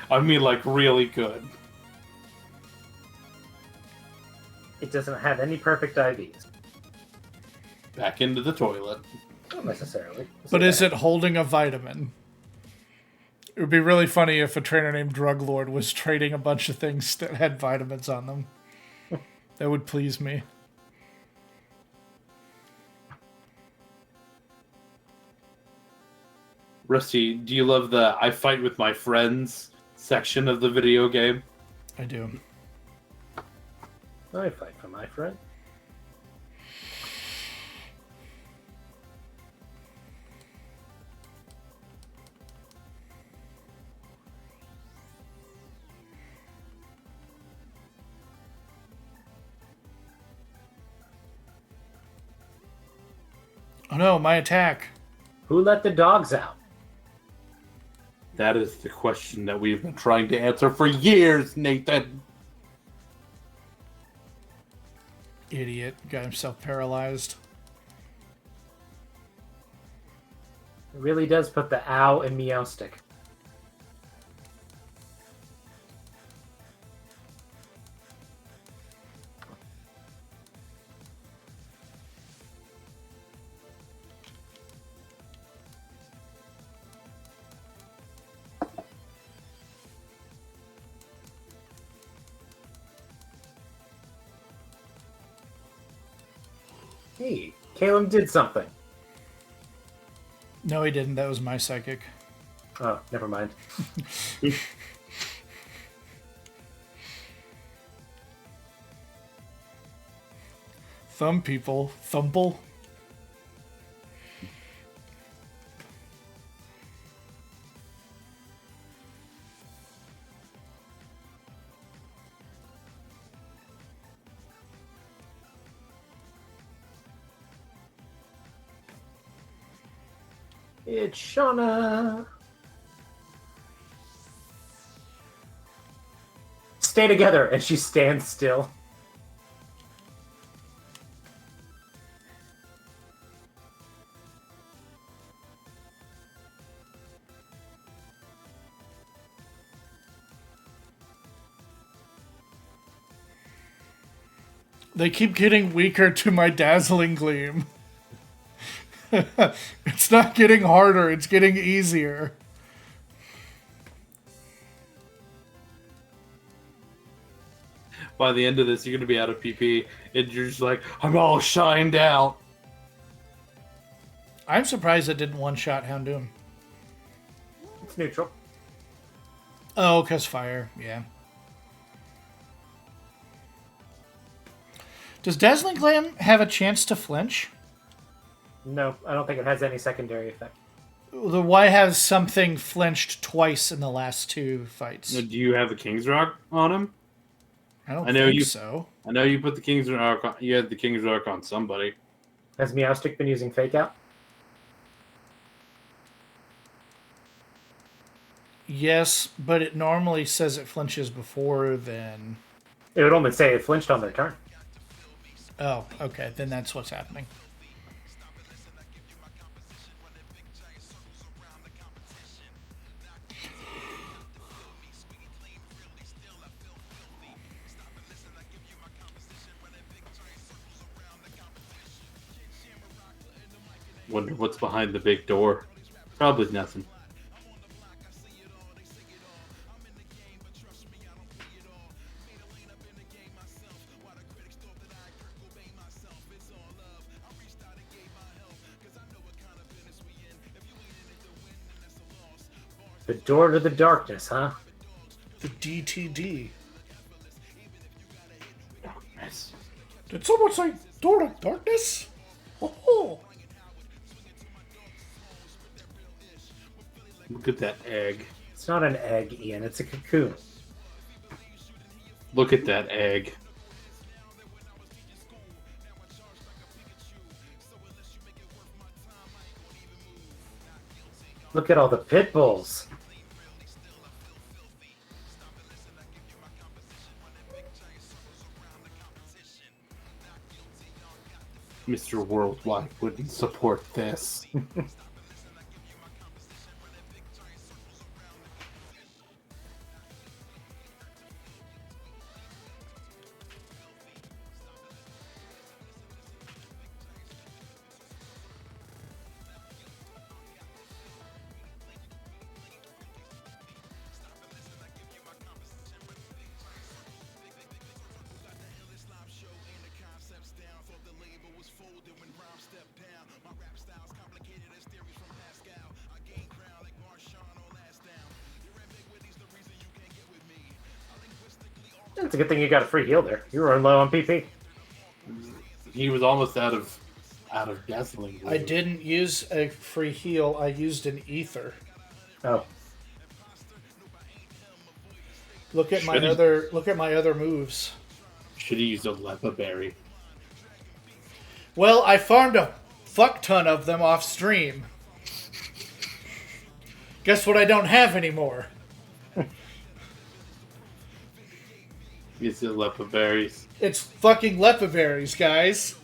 I mean, like, really good. It doesn't have any perfect IVs. Back into the toilet. Not necessarily. But is it holding a vitamin? It would be really funny if a trainer named Drug Lord was trading a bunch of things that had vitamins on them. That would please me. Rusty, do you love the I fight with my friends section of the video game? I do. I fight for my friend. Oh no, my attack. Who let the dogs out? That is the question that we've been trying to answer for years, Nathan. Idiot. Got himself paralyzed. It really does put the ow in Meowstic. Hey, Caleb did something. No, he didn't. That was my psychic. Oh, never mind. Thumb people. Thumple. It's Shauna. Stay together, and she stands still. They keep getting weaker to my Dazzling Gleam. It's not getting harder, it's getting easier. By the end of this, you're going to be out of PP, and you're just like, I'm all shined out. I'm surprised it didn't one-shot Houndoom. It's neutral. Oh, because fire, yeah. Does Dazzling Gleam have a chance to flinch? No, I don't think it has any secondary effect. Why has something flinched twice in the last two fights? Do you have the King's Rock on him? I don't think so. I know you put the King's Rock on, you had the King's Rock on somebody. Has Meowstic been using Fake Out? Yes, but it normally says it flinches before then. It would only say it flinched on their turn. Oh, okay. Then that's what's happening. Wonder what's behind the big door. Probably nothing. The door to the darkness, huh? The DTD. Did someone say Door of Darkness? Oh. Look at that egg. It's not an egg, Ian. It's a cocoon. Look at that egg. Look at all the pit bulls. Mr. Worldwide wouldn't support this. It's a good thing you got a free heal there. You were low on PP. He was almost out of dazzling. I didn't use a free heal. I used an ether. Oh. Look at my other moves. Should have used a Lepa Berry. Well, I farmed a fuck ton of them off stream. Guess what I don't have anymore? It's the Lepa Berries. It's fucking Lepa berries, guys.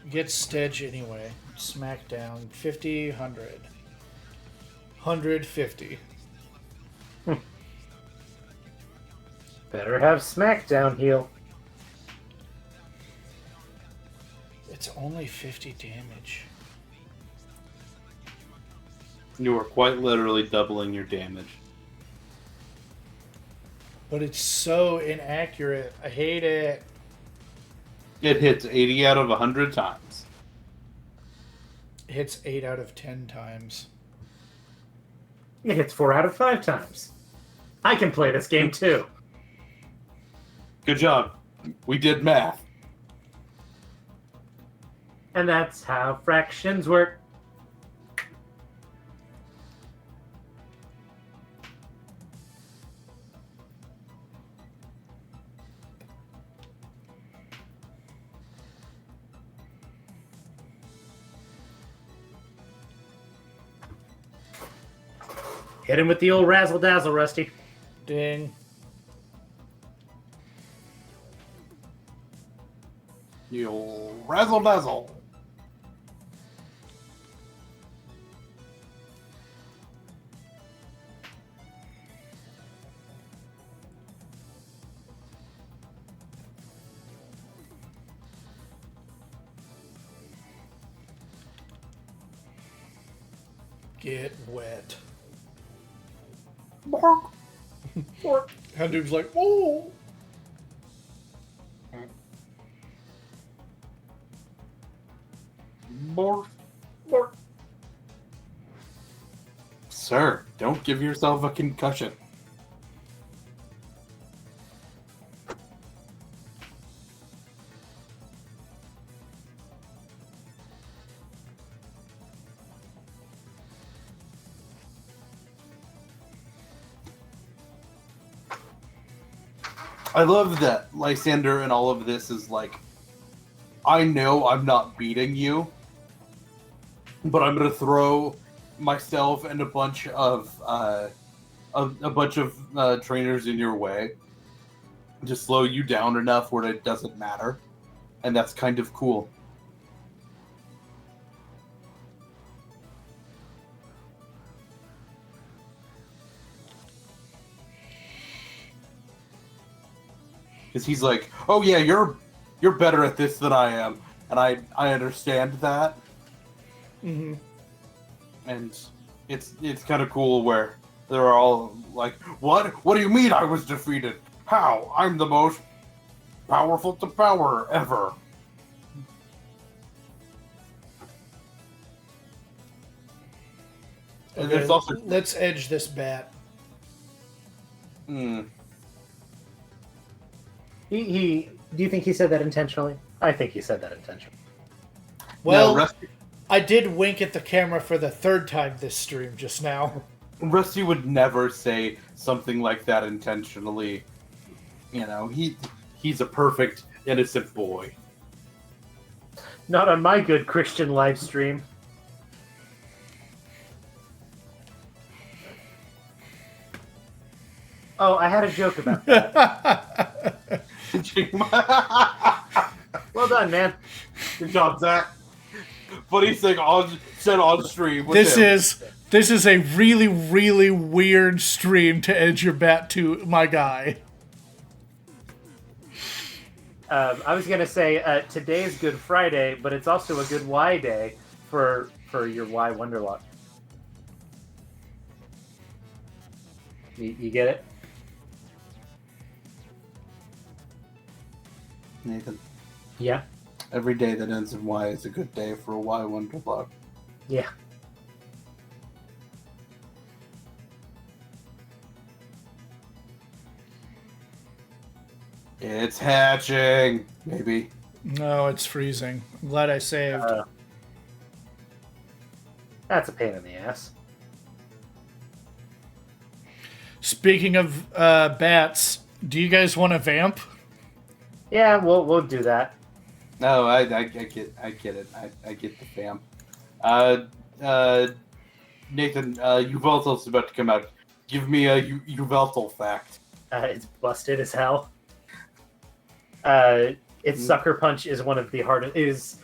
Get Stedge anyway. Smackdown. 50, 100. 150. Better have SmackDown heal. It's only 50 damage. You are quite literally doubling your damage. But it's so inaccurate. I hate it. It hits 80 out of 100 times. It hits 8 out of 10 times. It hits 4 out of 5 times. I can play this game too. Good job. We did math. And that's how fractions work. Hit him with the old razzle dazzle, Rusty. Ding. You'll razzle dazzle. Get wet. Bark. And dude's like, oh. Bark. Bark. Sir, don't give yourself a concussion. I love that Lysander and all of this is like, I know I'm not beating you, but I'm gonna throw myself and a bunch of trainers in your way to slow you down enough where it doesn't matter, and that's kind of cool. Because he's like, oh yeah, you're better at this than I am, and I understand that. Mm-hmm. And it's kind of cool where they're all like, what do you mean I was defeated? How? I'm the most powerful to power ever. And Okay, there's also let's edge this bat. He do you think he said that intentionally? I think he said that intentionally. Well, no, Rusty, I did wink at the camera for the third time this stream just now. Rusty would never say something like that intentionally. You know, he's a perfect, innocent boy. Not on my good Christian live stream. Oh, I had a joke about that. Well done, man. Good job, Zach. Funny thing said on stream. with This him. is a really, really weird stream to edge your bat to, my guy. I was gonna say today is Good Friday, but it's also a good Y day for your Y Wonderlocke. You get it? Nathan. Yeah. Every day that ends in Y is a good day for a Y Wonderlocke. Yeah. It's hatching, maybe. No, it's freezing. I'm glad I saved. That's a pain in the ass. Speaking of bats, do you guys want to vamp? Yeah, we'll do that. No, I get it. I get the fam. Nathan, Uvaltel's about to come out. Give me a Uvaltel fact. It's busted as hell. Its Sucker Punch is one of the hardest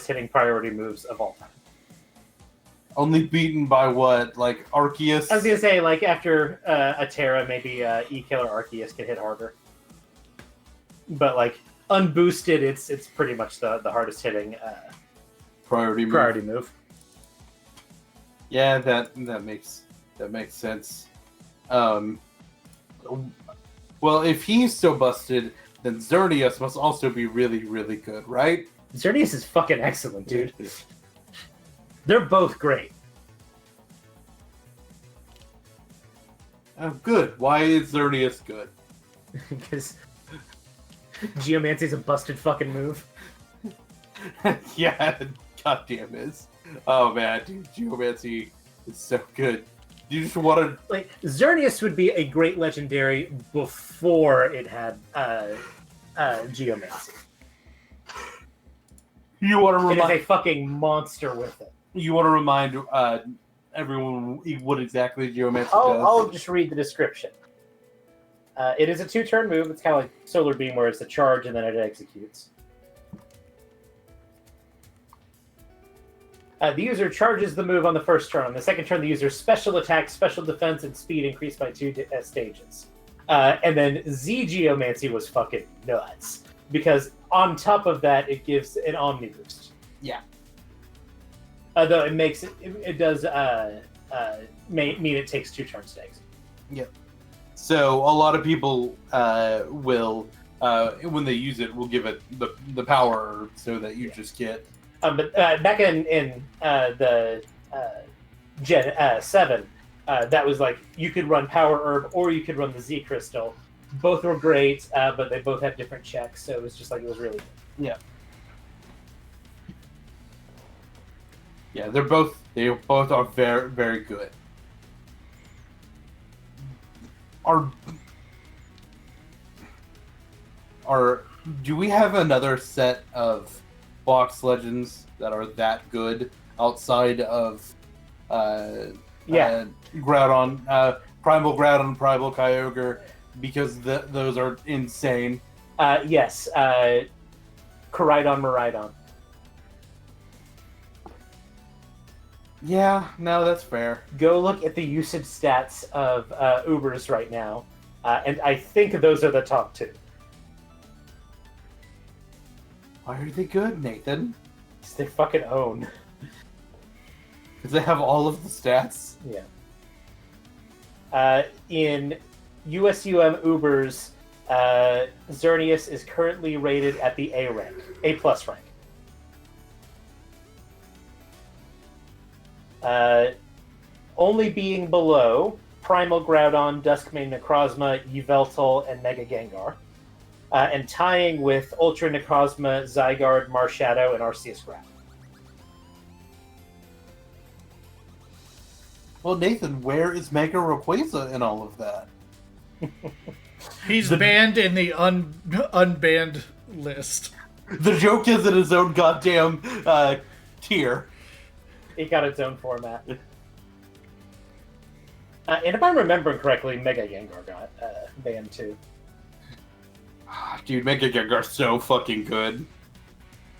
hitting priority moves of all time. Only beaten by what? Like Arceus? I was gonna say, like after a Terra, maybe E-Killer Arceus can hit harder. But like unboosted, it's pretty much the hardest hitting priority move. Yeah, that makes sense. Well, if he's so busted, then Xerneas must also be really, really good, right? Xerneas is fucking excellent, dude. They're both great. Oh, good. Why is Xerneas good? Because Geomancy's a busted fucking move. Yeah, goddamn is. Oh man, dude, Geomancy is so good. You just want to like Xerneas would be a great legendary before it had Geomancy. You want to It remind is a fucking monster with it. You want to remind everyone what exactly Geomancy does? I'll just read the description. It is a 2-turn move. It's kind of like Solar Beam, where it's a charge and then it executes. The user charges the move on the first turn. On the second turn, the user's special attack, special defense, and speed increase by 2 stages. And then Z Geomancy was fucking nuts. Because on top of that, it gives an Omni boost. Yeah. Though it does mean it takes 2 turns to execute. Yep. So a lot of people will, when they use it, will give it the power so that you just get. But back in the Gen 7, that was like you could run Power Herb or you could run the Z Crystal. Both were great, but they both had different checks, so it was just like it was really good. Yeah. Yeah, they both are very, very good. Do we have another set of box legends that are that good outside of Groudon, Primal Groudon, Primal Kyogre, because those are insane. Yes, Koraidon, Miraidon. Yeah, no, that's fair. Go look at the usage stats of Ubers right now, and I think those are the top 2. Why are they good, Nathan? It's their fucking own. Because they have all of the stats? Yeah. In USUM Ubers, Xerneas is currently rated at the A rank, A+ rank. Only being below Primal Groudon, Duskmane Necrozma, Yveltal, and Mega Gengar. And tying with Ultra Necrozma, Zygarde, Marshadow, and Arceus Wrap. Well, Nathan, where is Mega Rayquaza in all of that? He's banned in the unbanned list. The joke is in his own goddamn tier. It got its own format. And if I'm remembering correctly, Mega Gengar got banned too. Dude, Mega Gengar's so fucking good.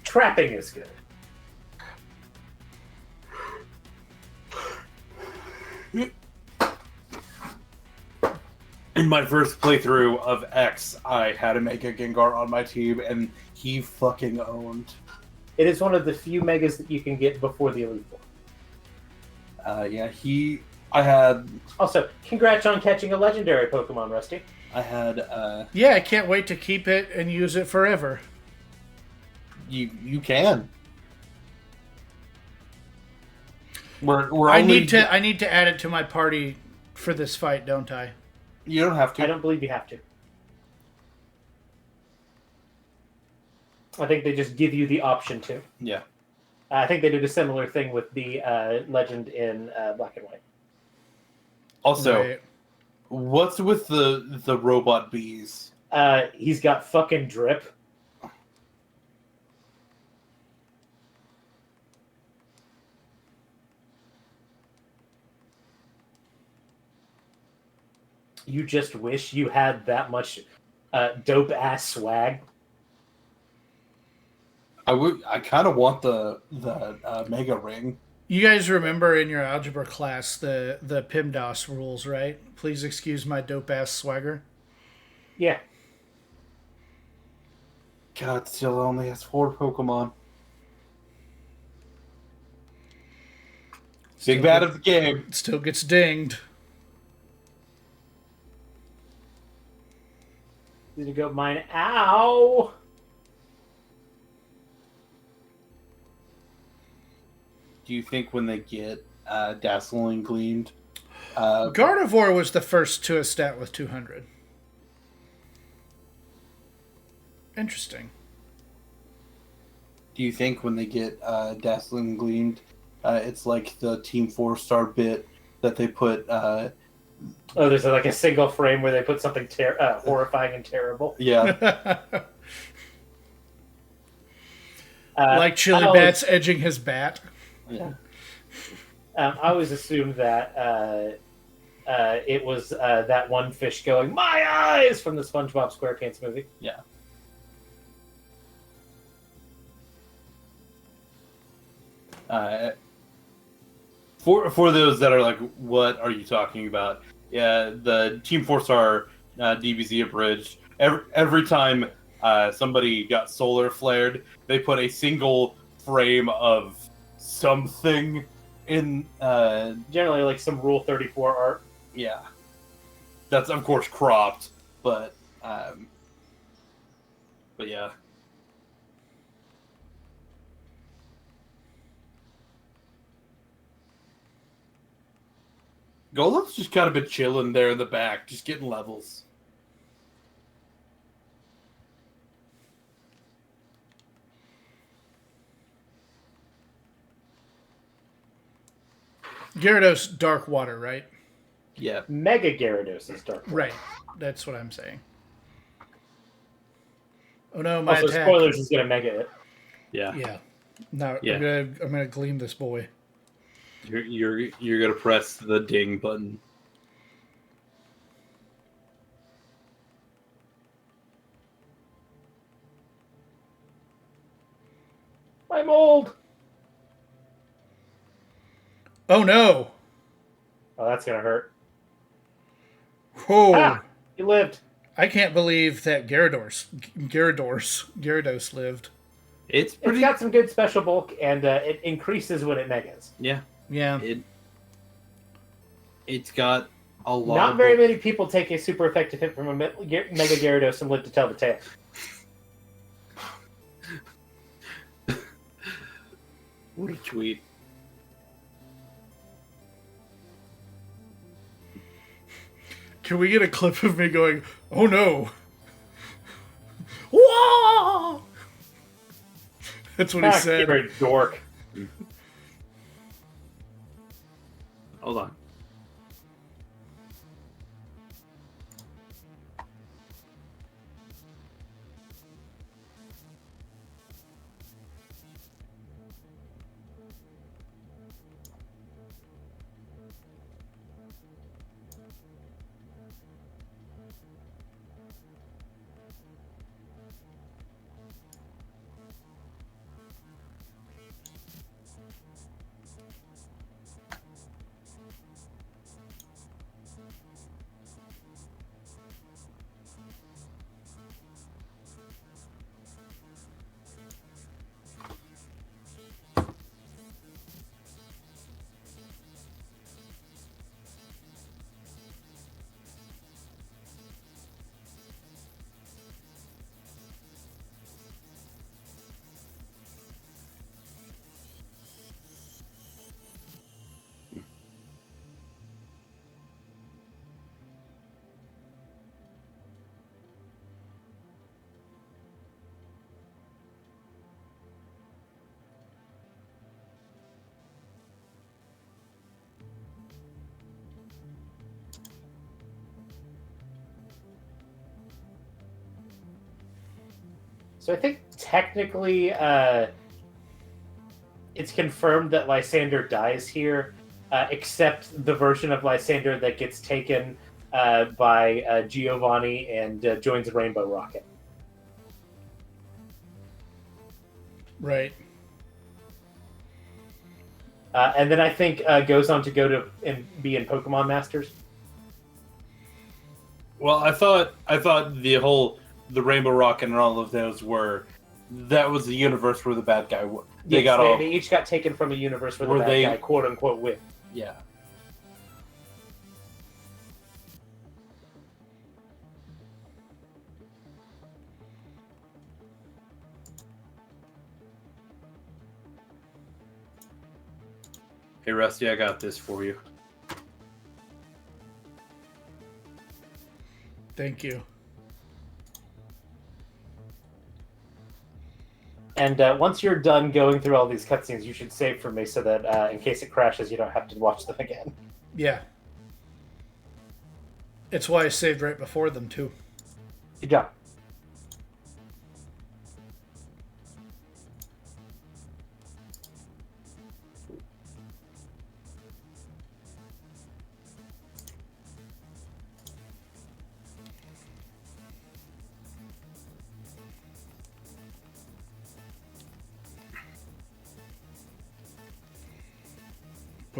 Trapping is good. In my first playthrough of X, I had a Mega Gengar on my team, and he fucking owned. It is one of the few Megas that you can get before the Elite Four. I had... Also, congrats on catching a legendary Pokemon, Rusty. I had, Yeah, I can't wait to keep it and use it forever. You can. I need to add it to my party for this fight, don't I? You don't have to. I don't believe you have to. I think they just give you the option to. Yeah. I think they did a similar thing with the legend in Black and White. Also, Right. what's with the robot bees? He's got fucking drip. You just wish you had that much dope ass swag. I kind of want the Mega Ring. You guys remember in your algebra class the PIMDOS rules, right? Please excuse my dope-ass swagger. Yeah. God, still only has 4 Pokemon. Big bad of the game. Still gets dinged. Need to go mine. Ow! Do you think when they get Dazzling Gleamed... Gardevoir was the first to a stat with 200. Interesting. Do you think when they get Dazzling Gleamed, it's like the Team 4-star bit that they put... Oh, there's like a single frame where they put something horrifying and terrible. Yeah. Like Chili Bat's edging his bat. Yeah. I always assumed that it was that one fish going, "My eyes!" from the SpongeBob SquarePants movie. Yeah. For those that are like, what are you talking about? Yeah, the Team 4-star DBZ abridged. Every time somebody got solar flared, they put a single frame of something in... Generally, like some Rule 34 art. Yeah. That's, of course, cropped, but yeah. Golem's just kind of been chilling there in the back, just getting levels. Gyarados, Dark Water, right? Yeah. Mega Gyarados is dark. Right. That's what I'm saying. Oh no, my Also, attack. spoilers is gonna mega it. Yeah. Yeah. No, Yeah. I'm gonna gleam this boy. You're gonna press the ding button. I'm old. Oh no! Oh, that's gonna hurt. Oh, Ah, you lived. I can't believe that Gyarados lived. It's It's pretty. got some good special bulk, and it increases when it megas. Yeah. Yeah. It's got a lot. Not very many people take a super effective hit from a Mega Gyarados and live to tell the tale. What a tweet. Can we get a clip of me going, oh no? Whoa! That's what he said. You're a dork. Hold on. So I think technically it's confirmed that Lysander dies here, except the version of Lysander that gets taken by Giovanni and joins the Rainbow Rocket. Right. And then I think goes on to go to and be in Pokemon Masters. Well, I thought the Rainbow Rocket and all of those that was the universe where the bad guy They each got taken from a universe where the bad guy quote unquote win. Yeah. Hey Rusty, I got this for you. Thank you. And once you're done going through all these cutscenes, you should save for me so that in case it crashes, you don't have to watch them again. Yeah. It's why I saved right before them, too. Good job.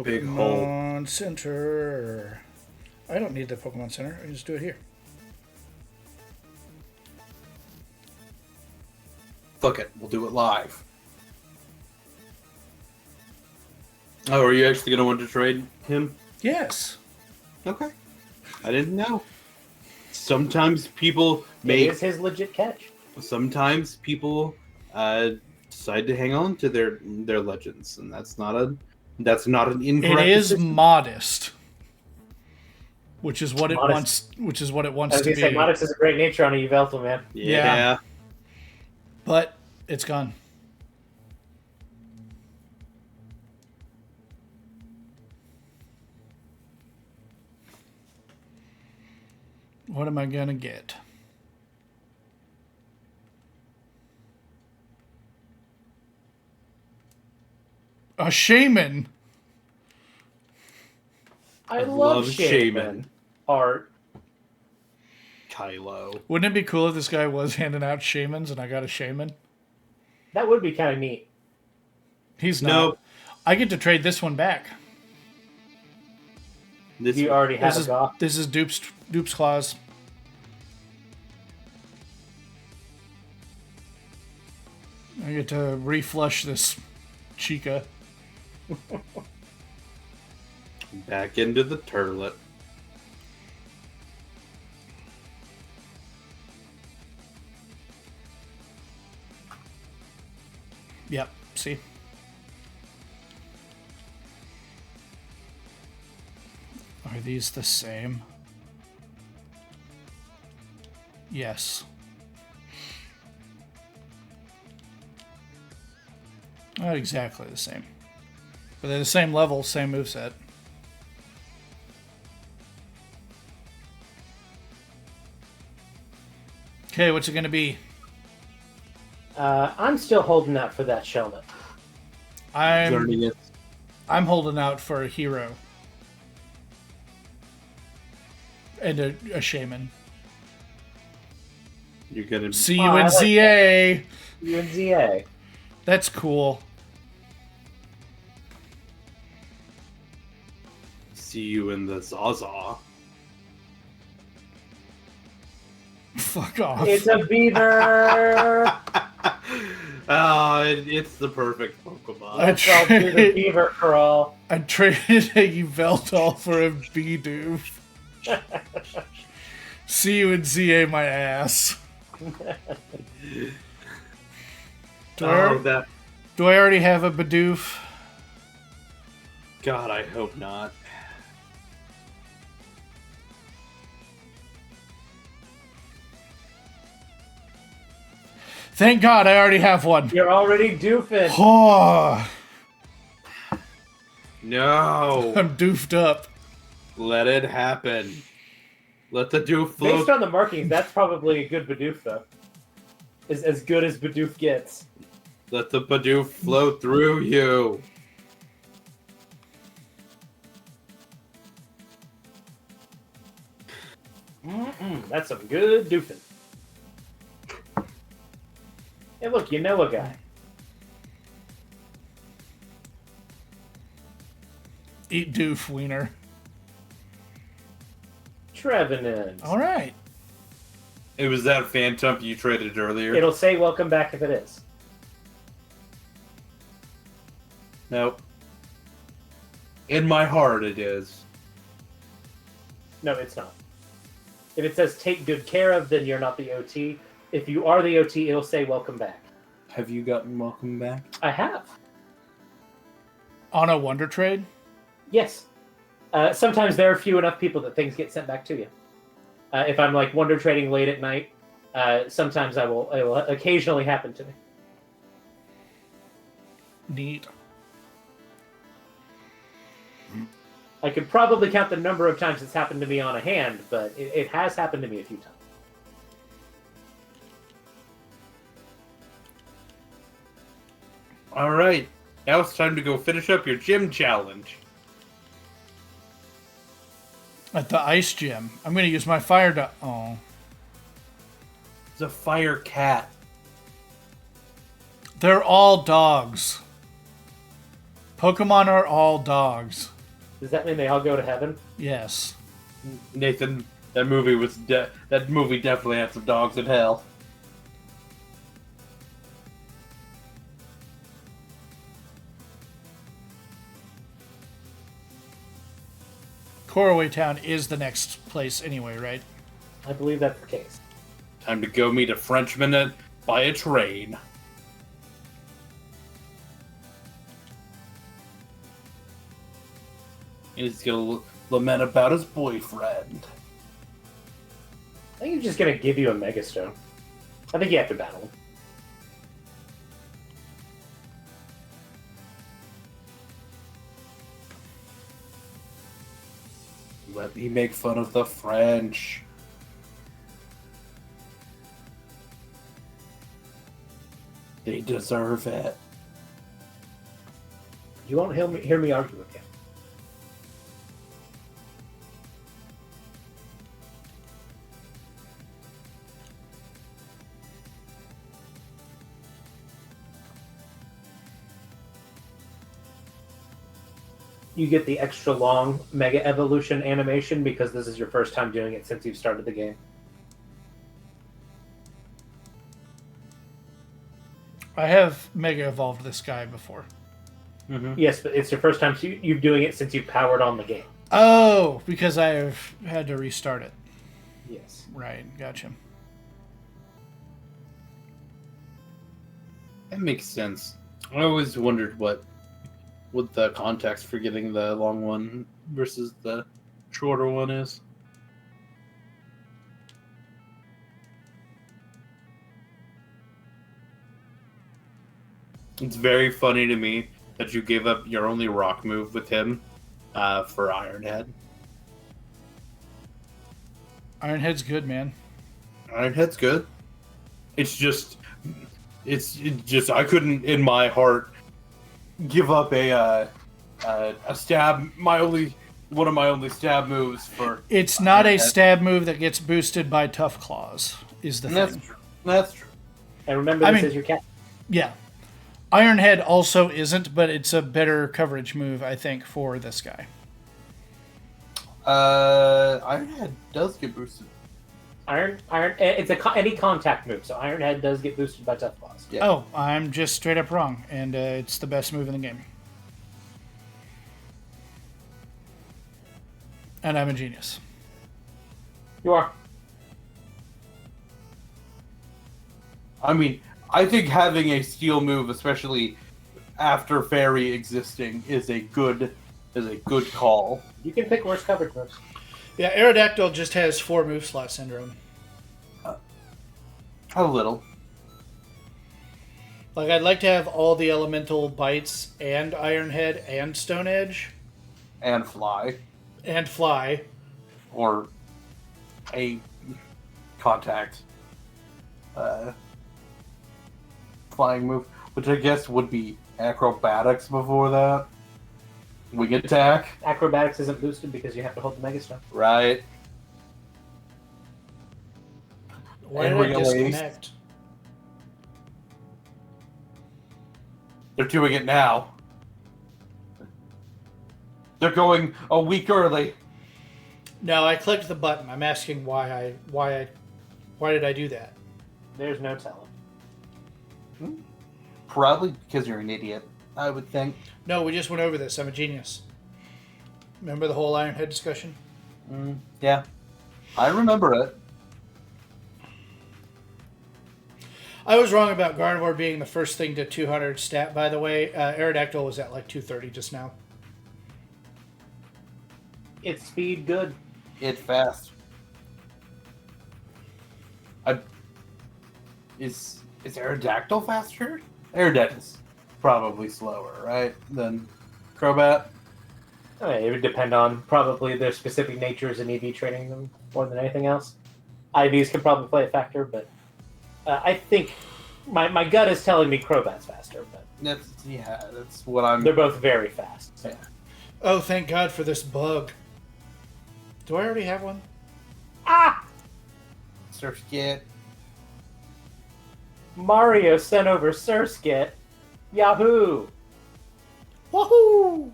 Big hole. Pokemon Center. I don't need the Pokemon Center. I can just do it here. Fuck it, we'll do it live. Oh, are you actually gonna want to trade him? Yes. Okay. I didn't know. Sometimes people It is his legit catch. Sometimes people decide to hang on to their legends, and that's not an incorrect. It is decision. modest, which is what it Modest. wants. Which is what it wants I was to gonna say, be. Modest is a great nature on a Yveltal, man. Yeah. But it's gone. What am I gonna get? A shaman. I love Shaman. Art. Kylo. Wouldn't it be cool if this guy was handing out shamans and I got a shaman? That would be kind of neat. He's not. Nope. I get to trade this one back. You already have This a is Goth. this is Dupe's claws. I get to reflush this Chica. Back into the turlet. See? Are these the same? Yes. Not exactly the same. But they're the same level, same moveset. Okay, what's it going to be? I'm still holding out for that Shelmet. I'm holding out for a hero. And a shaman. You're gonna see you in ZA. You in ZA. That's cool. See you in the Zaza. Fuck off. It's a beaver. It's the perfect Pokemon. I'll do the beaver crawl. I traded a Yveltal for a Bidoof. See you in ZA, my ass. Do I already have a Bidoof? God, I hope not. Thank God I already have one. You're already doofing. Oh. No. I'm doofed up. Let it happen. Let the doof float. Based on the markings, that's probably a good Bidoof, though. Is as good as Bidoof gets. Let the Bidoof flow through you. That's some good doofing. Hey, look, you know a guy. Eat doof, wiener. Trevenant. All right. It was that Phantump you traded earlier. It'll say welcome back if it is. Nope. In my heart, it is. No, it's not. If it says take good care of, then you're not the OT. If you are the OT, it'll say welcome back. Have you gotten welcome back? I have. On a Wonder Trade? Yes. Sometimes there are few enough people that things get sent back to you. If I'm like Wonder Trading late at night, sometimes it will occasionally happen to me. Neat. I could probably count the number of times it's happened to me on a hand, but it has happened to me a few times. All right. Now it's time to go finish up your gym challenge. At the ice gym. I'm going to use my fire dot. Oh. It's a fire cat. They're all dogs. Pokemon are all dogs. Does that mean they all go to heaven? Yes. Nathan, that movie definitely had some dogs in hell. Coraway Town is the next place anyway, right? I believe that's the case. Time to go meet a Frenchman and buy a train. And he's gonna lament about his boyfriend. I think he's just going to give you a Megastone. I think you have to battle him. Let me make fun of the French. They deserve it. You won't hear me argue with you. You get the extra long Mega Evolution animation because this is your first time doing it since you've started the game. I have Mega Evolved this guy before. Mm-hmm. Yes, but it's your first time you're doing it since you powered on the game. Oh, because I've had to restart it. Yes. Right, gotcha. That makes sense. I always wondered what the context for getting the long one versus the shorter one is. It's very funny to me that you gave up your only rock move with him for Ironhead. Ironhead's good, man. Ironhead's good. It's just I couldn't in my heart give up a stab. One of my only stab moves for. It's not a stab move that gets boosted by Tough Claws. Is the thing. That's true. And remember, this is your cat. Yeah. Ironhead also isn't, but it's a better coverage move, I think, for this guy. Ironhead does get boosted. It's any contact move, so Ironhead does get boosted by Tough Claws. Yeah. Oh, I'm just straight up wrong, and it's the best move in the game. And I'm a genius. You are. I mean, I think having a steel move, especially after Fairy existing, is a good call. You can pick worse coverage moves. Yeah, Aerodactyl just has 4 move slot syndrome. A little. Like, I'd like to have all the elemental bites and Ironhead and Stone Edge. And fly. And fly. Or a contact flying move, which I guess would be acrobatics before that. Wing attack. Acrobatics isn't boosted because you have to hold the Mega Stone. Right. Why did I disconnect? They're doing it now. They're going a week early. No, I clicked the button. I'm asking why did I do that? There's no telling. Probably because you're an idiot, I would think. No, we just went over this. I'm a genius. Remember the whole Ironhead discussion? Yeah. I remember it. I was wrong about Gardevoir being the first thing to 200 stat, by the way. Aerodactyl was at like 230 just now. It's speed good. It's fast. Is Aerodactyl faster? Aerodactyl's probably slower, right, than Crobat? I mean, it would depend on probably their specific natures and EV training them more than anything else. IVs can probably play a factor, but I think my gut is telling me Crobat's faster. But that's what I'm. They're both very fast. So. Yeah. Oh, thank God for this bug. Do I already have one? Surskit. Mario sent over Surskit. Yahoo! Woohoo!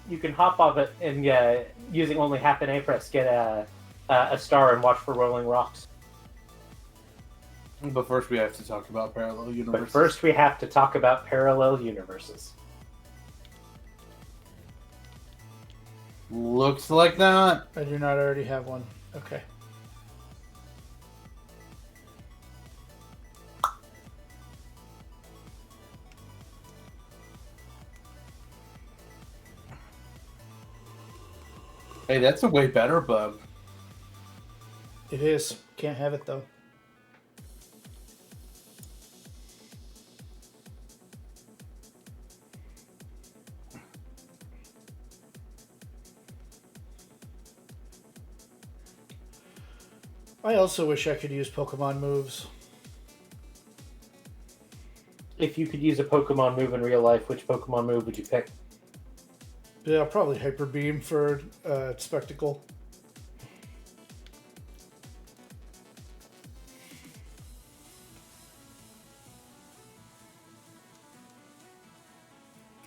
You can hop off it and using only half an A press get a star and watch for rolling rocks. But first we have to talk about parallel universes. Looks like that. I do not already have one. Okay. Hey, that's a way better bug. It is. Can't have it, though. I also wish I could use Pokemon moves. If you could use a Pokemon move in real life, which Pokemon move would you pick? Yeah, probably Hyper Beam for spectacle.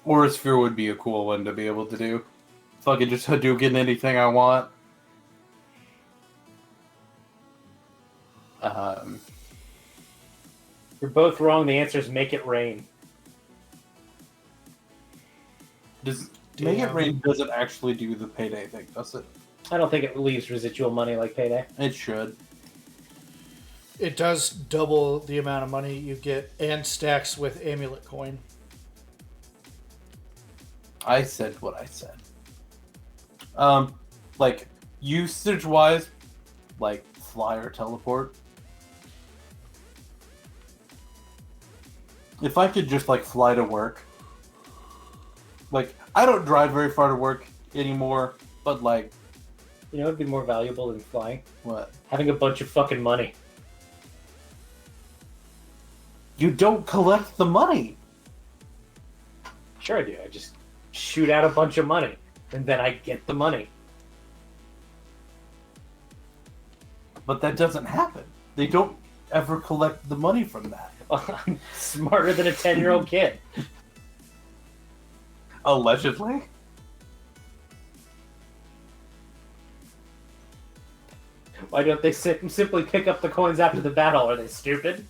Or a Sphere would be a cool one to be able to do. So I could just Hadouken anything I want. You're both wrong. The answer is make it rain. Make It Rain doesn't actually do the payday thing, does it? I don't think it leaves residual money like Payday. It should. It does double the amount of money you get and stacks with amulet coin. I said what I said. Like, usage-wise, like, fly or teleport. If I could just, like, fly to work. Like, I don't drive very far to work anymore, but, like... You know what would be more valuable than flying? What? Having a bunch of fucking money. You don't collect the money! Sure I do. I just shoot out a bunch of money, and then I get the money. But that doesn't happen. They don't ever collect the money from that. I'm smarter than a 10-year-old kid. Allegedly? Why don't they simply pick up the coins after the battle? Are they stupid?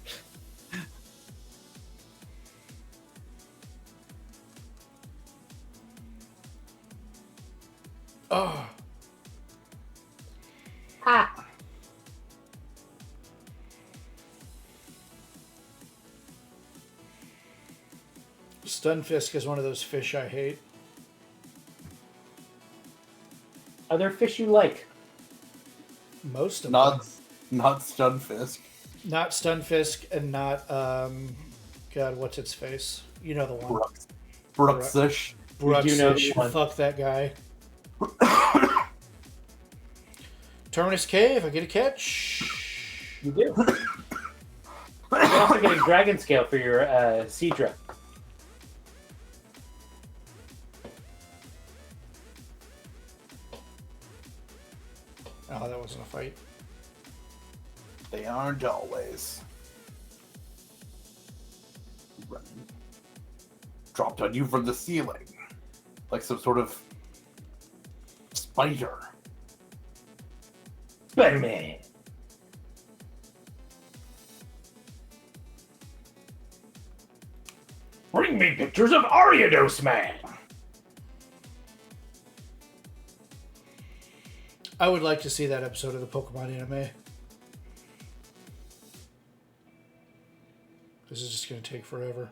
Oh. Ha! Stunfisk is one of those fish I hate. Are there fish you like? Most of them. Not Stunfisk. Not Stunfisk and not, God, what's its face? You know the one. Bruxish. Bruxish. You know the one. Fuck that guy. Terminus Cave, I get a catch. You do. You're also getting Dragon Scale for your Seadra. Oh, that wasn't a fight. They aren't always. Running. Dropped on you from the ceiling. Like some sort of spider. Spider-Man. Bring me pictures of Ariados Man. I would like to see that episode of the Pokemon anime. This is just going to take forever.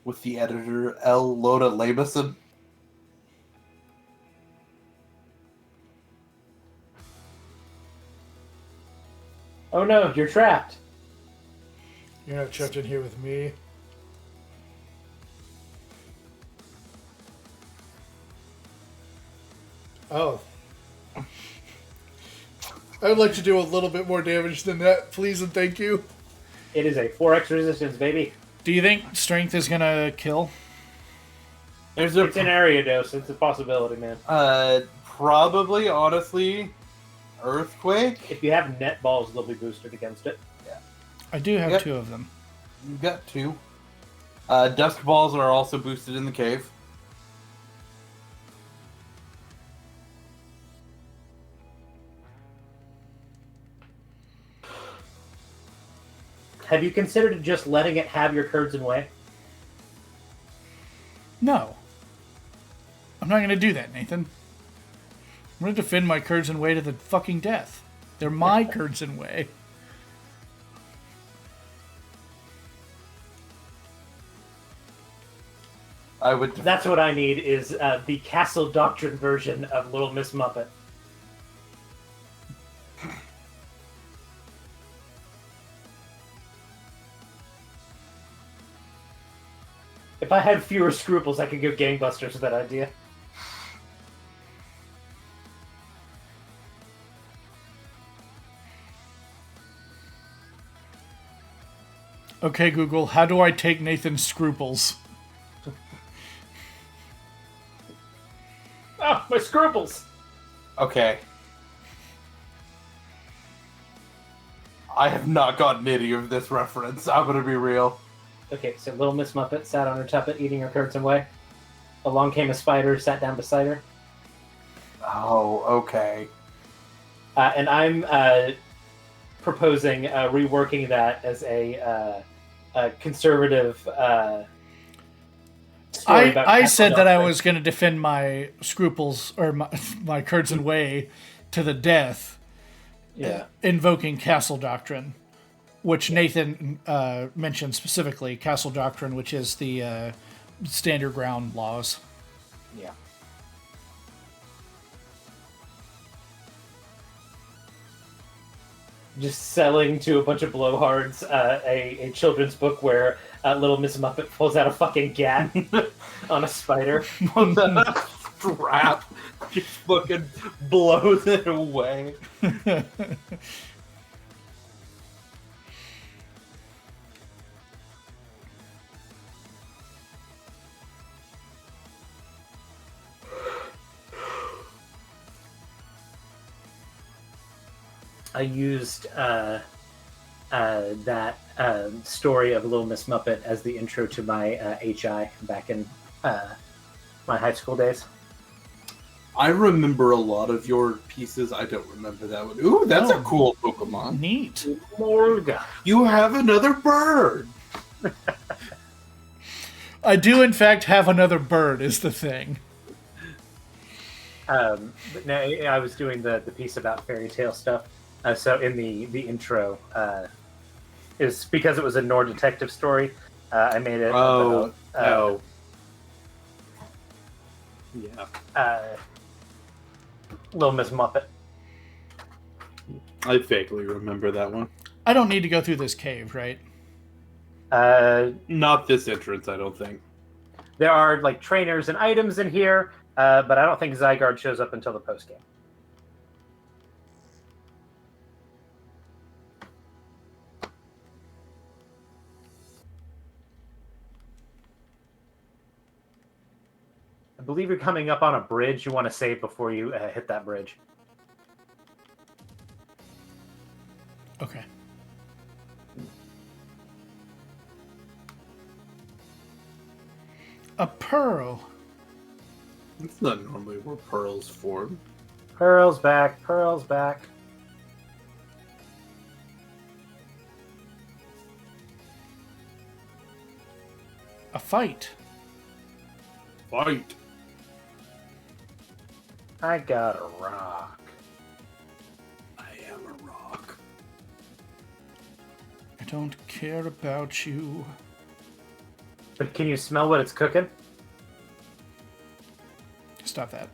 With the editor L. Loda Lameson. Oh no, you're trapped. You're not trapped in here with me. Oh. I would like to do a little bit more damage than that, please and thank you. It is a 4x resistance, baby. Do you think strength is going to kill? It's an Ariados. It's a possibility, man. Probably, honestly, Earthquake. If you have net balls, they'll be boosted against it. Yeah. I do have two of them. You've got two. Dusk balls are also boosted in the cave. Have you considered just letting it have your Curds and Whey? No. I'm not going to do that, Nathan. I'm going to defend my Curds and Whey to the fucking death. They're my Curds and Whey. That's what I need, is the Castle Doctrine version of Little Miss Muppet. If I had fewer scruples, I could go gangbusters with that idea. Okay, Google, how do I take Nathan's scruples? Oh, my scruples! Okay. I have not gotten any of this reference. I'm gonna be real. Okay, so Little Miss Muppet sat on her tuppet eating her Curds and Whey. Along came a spider, sat down beside her. Oh, okay. And I'm proposing reworking that as a conservative story about I Castle said that I Doctrine. was going to defend my scruples or my Kurds and Way to the death, invoking Castle Doctrine, which Nathan mentioned specifically. Castle Doctrine, which is the standard ground laws. Yeah. Just selling to a bunch of blowhards a children's book where little Miss Muppet pulls out a fucking gat on a spider. Pulls out a strap, just fucking blows it away. I used that story of Little Miss Muppet as the intro to my HI back in my high school days. I remember a lot of your pieces. I don't remember that one. Ooh, that's a cool Pokemon. Neat. Morga. You have another bird. I do, in fact, have another bird, is the thing. But no, I was doing the piece about fairy tale stuff. So in the intro, is because it was a Nord detective story. I made it. Oh, about, yeah. Little Miss Muppet. I vaguely remember that one. I don't need to go through this cave, right? Not this entrance, I don't think. There are like trainers and items in here, but I don't think Zygarde shows up until the post game. I believe you're coming up on a bridge. You want to save before you hit that bridge. Okay. A pearl. That's not normally where pearls form. Pearl's back. Pearl's back. A fight. Fight. I got a rock. I am a rock. I don't care about you. But can you smell what it's cooking? Stop that.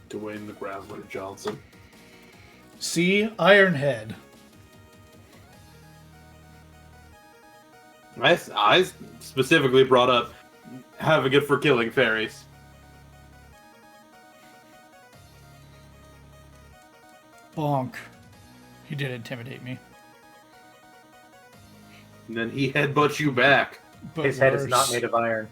Dwayne the Graveler Johnson. See, Ironhead. I specifically brought up having it for killing fairies. Bonk. He did intimidate me. And then he headbutts you back. But His head is worse. not made of iron.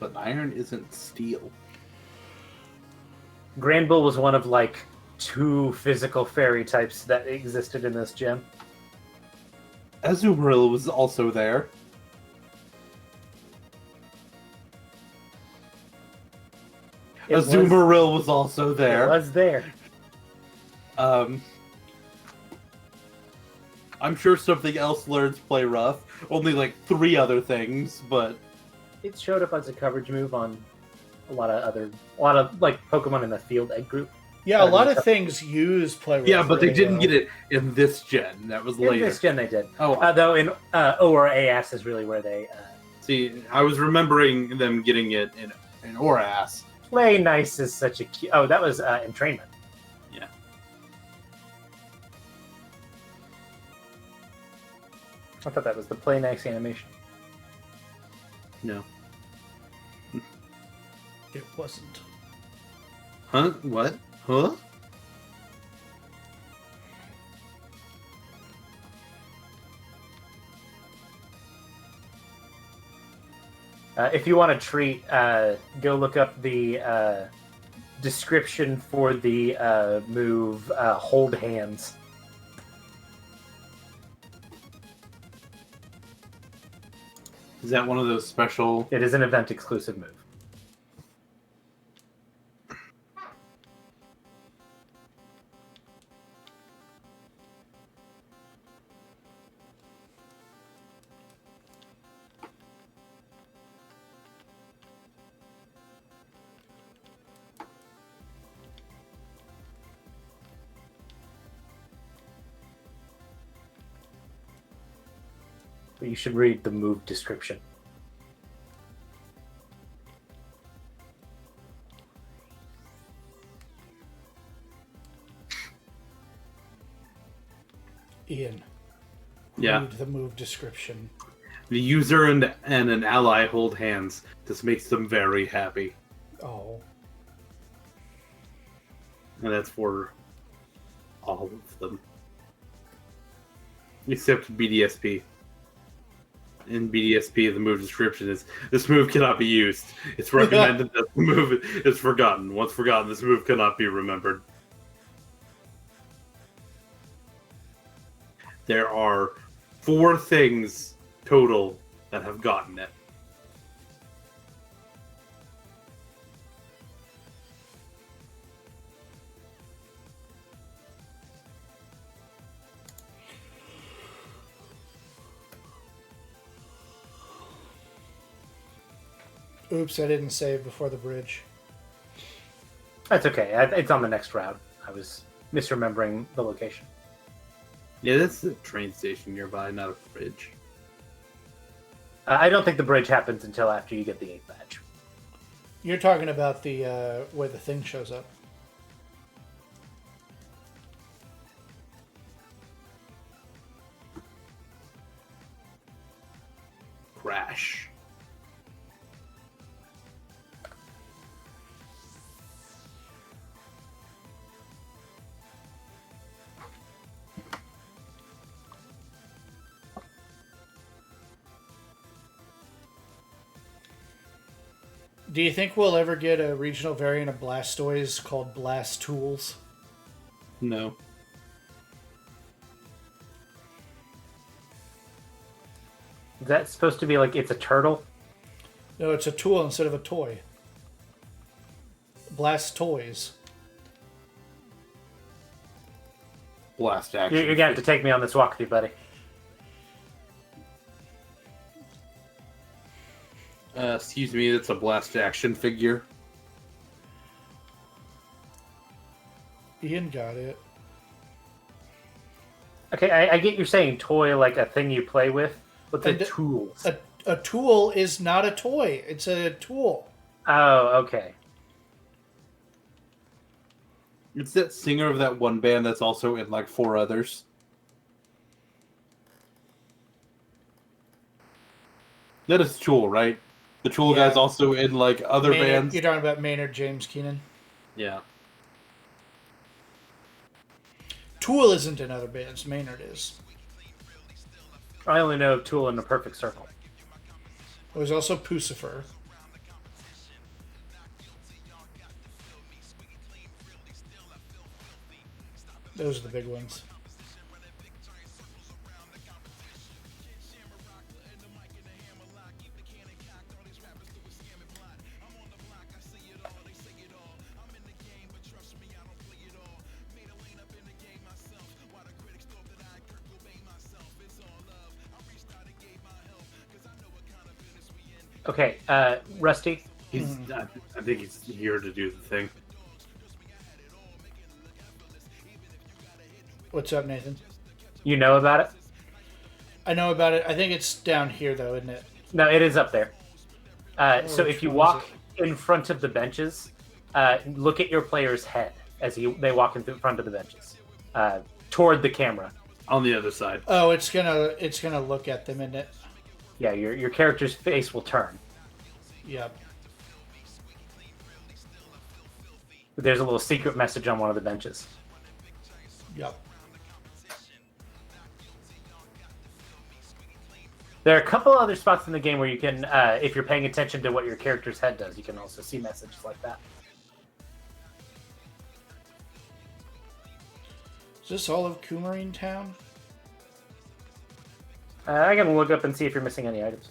But iron isn't steel. Granbull was one of like 2 physical fairy types that existed in this gym. Azumarill was also there. Azumarill was also there. It was there. I'm sure something else learns play rough. Only like 3 other things, but It showed up as a coverage move on a lot of like Pokemon in the field egg group. Yeah, a lot of things use play rough. yeah, but they really didn't well. get it in this gen. That was In later. this gen they did. Oh, Though in O or AS is really where they see, I was remembering them getting it in Oras. play nice is such a cute. Oh, that was entrainment. Yeah. I thought that was the play nice animation. No. It wasn't. Huh? What? Huh? If you want a treat, go look up the description for the move Hold Hands. Is that one of those special? It is an event exclusive move. But you should read the move description. Ian. Yeah. Read the move description. The user and an ally hold hands. This makes them very happy. Oh. And that's for all of them. Except BDSP. In BDSP, the move description is, this move cannot be used. It's recommended that the move is forgotten. Once forgotten, this move cannot be remembered. There are 4 things total that have gotten it. Oops, I didn't save before the bridge. That's okay. It's on the next route. I was misremembering the location. Yeah, that's a train station nearby, not a bridge. I don't think the bridge happens until after you get the 8th badge. You're talking about the where the thing shows up. Crash. Do you think we'll ever get a regional variant of Blastoise called Blast Tools? No. Is that supposed to be like it's a turtle? No, it's a tool instead of a toy. Blast Toys. Blast action. You're gonna have to take me on this walkthrough, buddy. Excuse me, that's a blast action figure. Ian got it. Okay, I get you're saying toy like a thing you play with. What's a tools? A tool is not a toy. It's a tool. Oh, okay. It's that singer of that one band that's also in like 4 others. That is Tool, right? The Tool Yeah. guy's also in like other bands. You're talking about Maynard James Keenan. Yeah. Tool isn't in other bands. Maynard is. I only know Tool in the Perfect Circle. There's also Pucifer. Those are the big ones. Okay, Rusty. I think he's here to do the thing. What's up, Nathan? You know about it? I know about it. I think it's down here, though, isn't it? No, it is up there. So which if you one walk is in front of the benches, look at your player's head as they walk in front of the benches, toward the camera. On the other side. Oh, it's gonna look at them, isn't it? Yeah, your character's face will turn. Yep. There's a little secret message on one of the benches. Yep. There are a couple other spots in the game where you can, if you're paying attention to what your character's head does, you can also see messages like that. Is this all of Coumarine Town? I can look up and see if you're missing any items.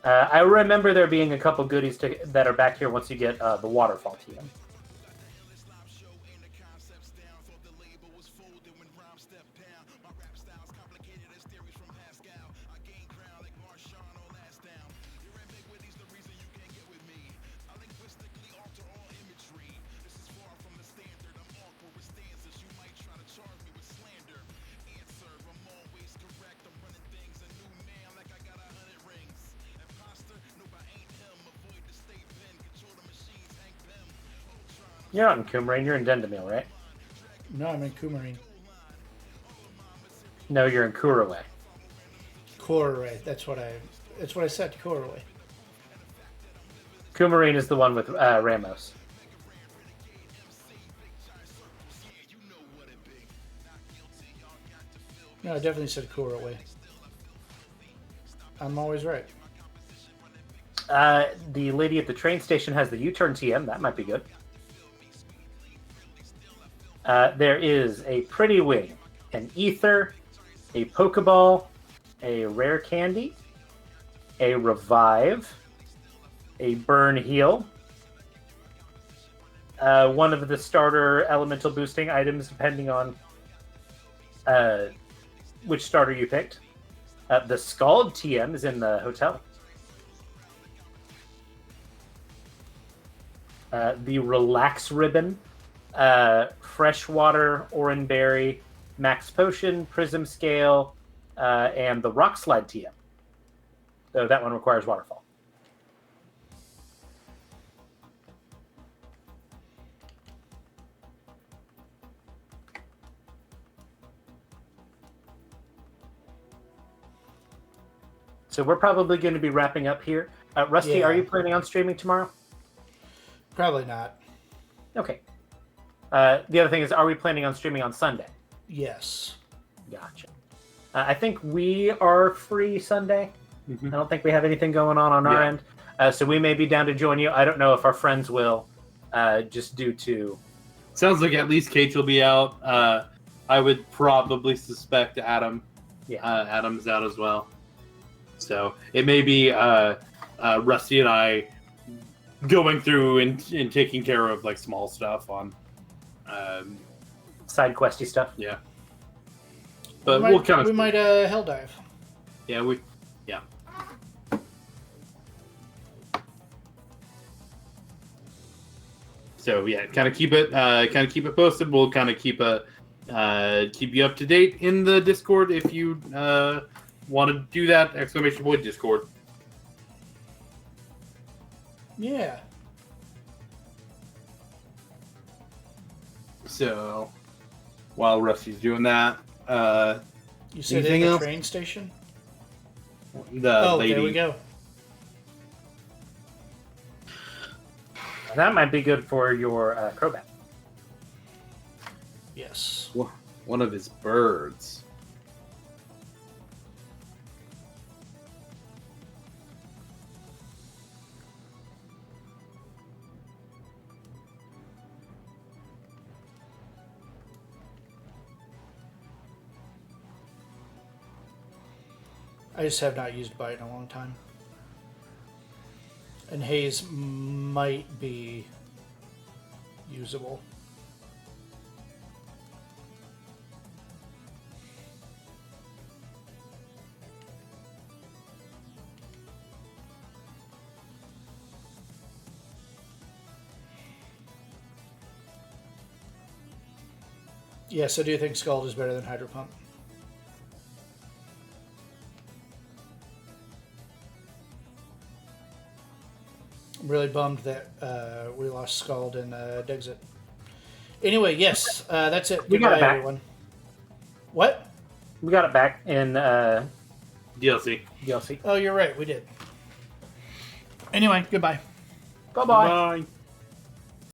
I remember there being a couple goodies that are back here once you get the waterfall TM. You're not in Coumarine, you're in Dendemil, right? No, I'm in Coumarine. No, you're in Kuraway. Koraway. That's what I said. Koraway. Coumarine is the one with Ramos. No, I definitely said Koraway. I'm always right. The lady at the train station has the U-turn TM. That might be good. There is a Pretty Wing, an Ether, a Pokeball, a Rare Candy, a Revive, a Burn Heal, one of the starter elemental boosting items, depending on which starter you picked. The Scald TM is in the hotel. The Relax Ribbon, Freshwater, Oranberry, Max Potion, Prism Scale, and the Rock Slide TM. So that one requires Waterfall. So we're probably going to be wrapping up here. Rusty, Yeah. Are you planning on streaming tomorrow? Probably not. Okay. The other thing is, are we planning on streaming on Sunday? Yes. Gotcha. I think we are free Sunday. Mm-hmm. I don't think we have anything going on our end. So we may be down to join you. I don't know if our friends will, just due to... Sounds like at least Kate will be out. I would probably suspect Adam. Yeah. Adam's out as well. So it may be Rusty and I going through and taking care of like small stuff on Side questy stuff. Yeah. But we might hell dive. Yeah, So yeah, kind of keep it posted. We'll kind of keep you up to date in the Discord if you want to do that. ! Discord. Yeah. So while Rusty's doing that, You said in anything the else? train station? The lady. There we go. That might be good for your Crobat. Yes. One of his birds. I just have not used Bite in a long time. And Haze might be usable. Yes, I do think Scald is better than Hydro Pump. I'm really bummed that we lost Scald and Dexit. Anyway, yes, that's it. We got it Goodbye, back. everyone. What? We got it back in DLC. DLC. Oh, you're right. We did. Anyway, goodbye. Bye-bye. Bye.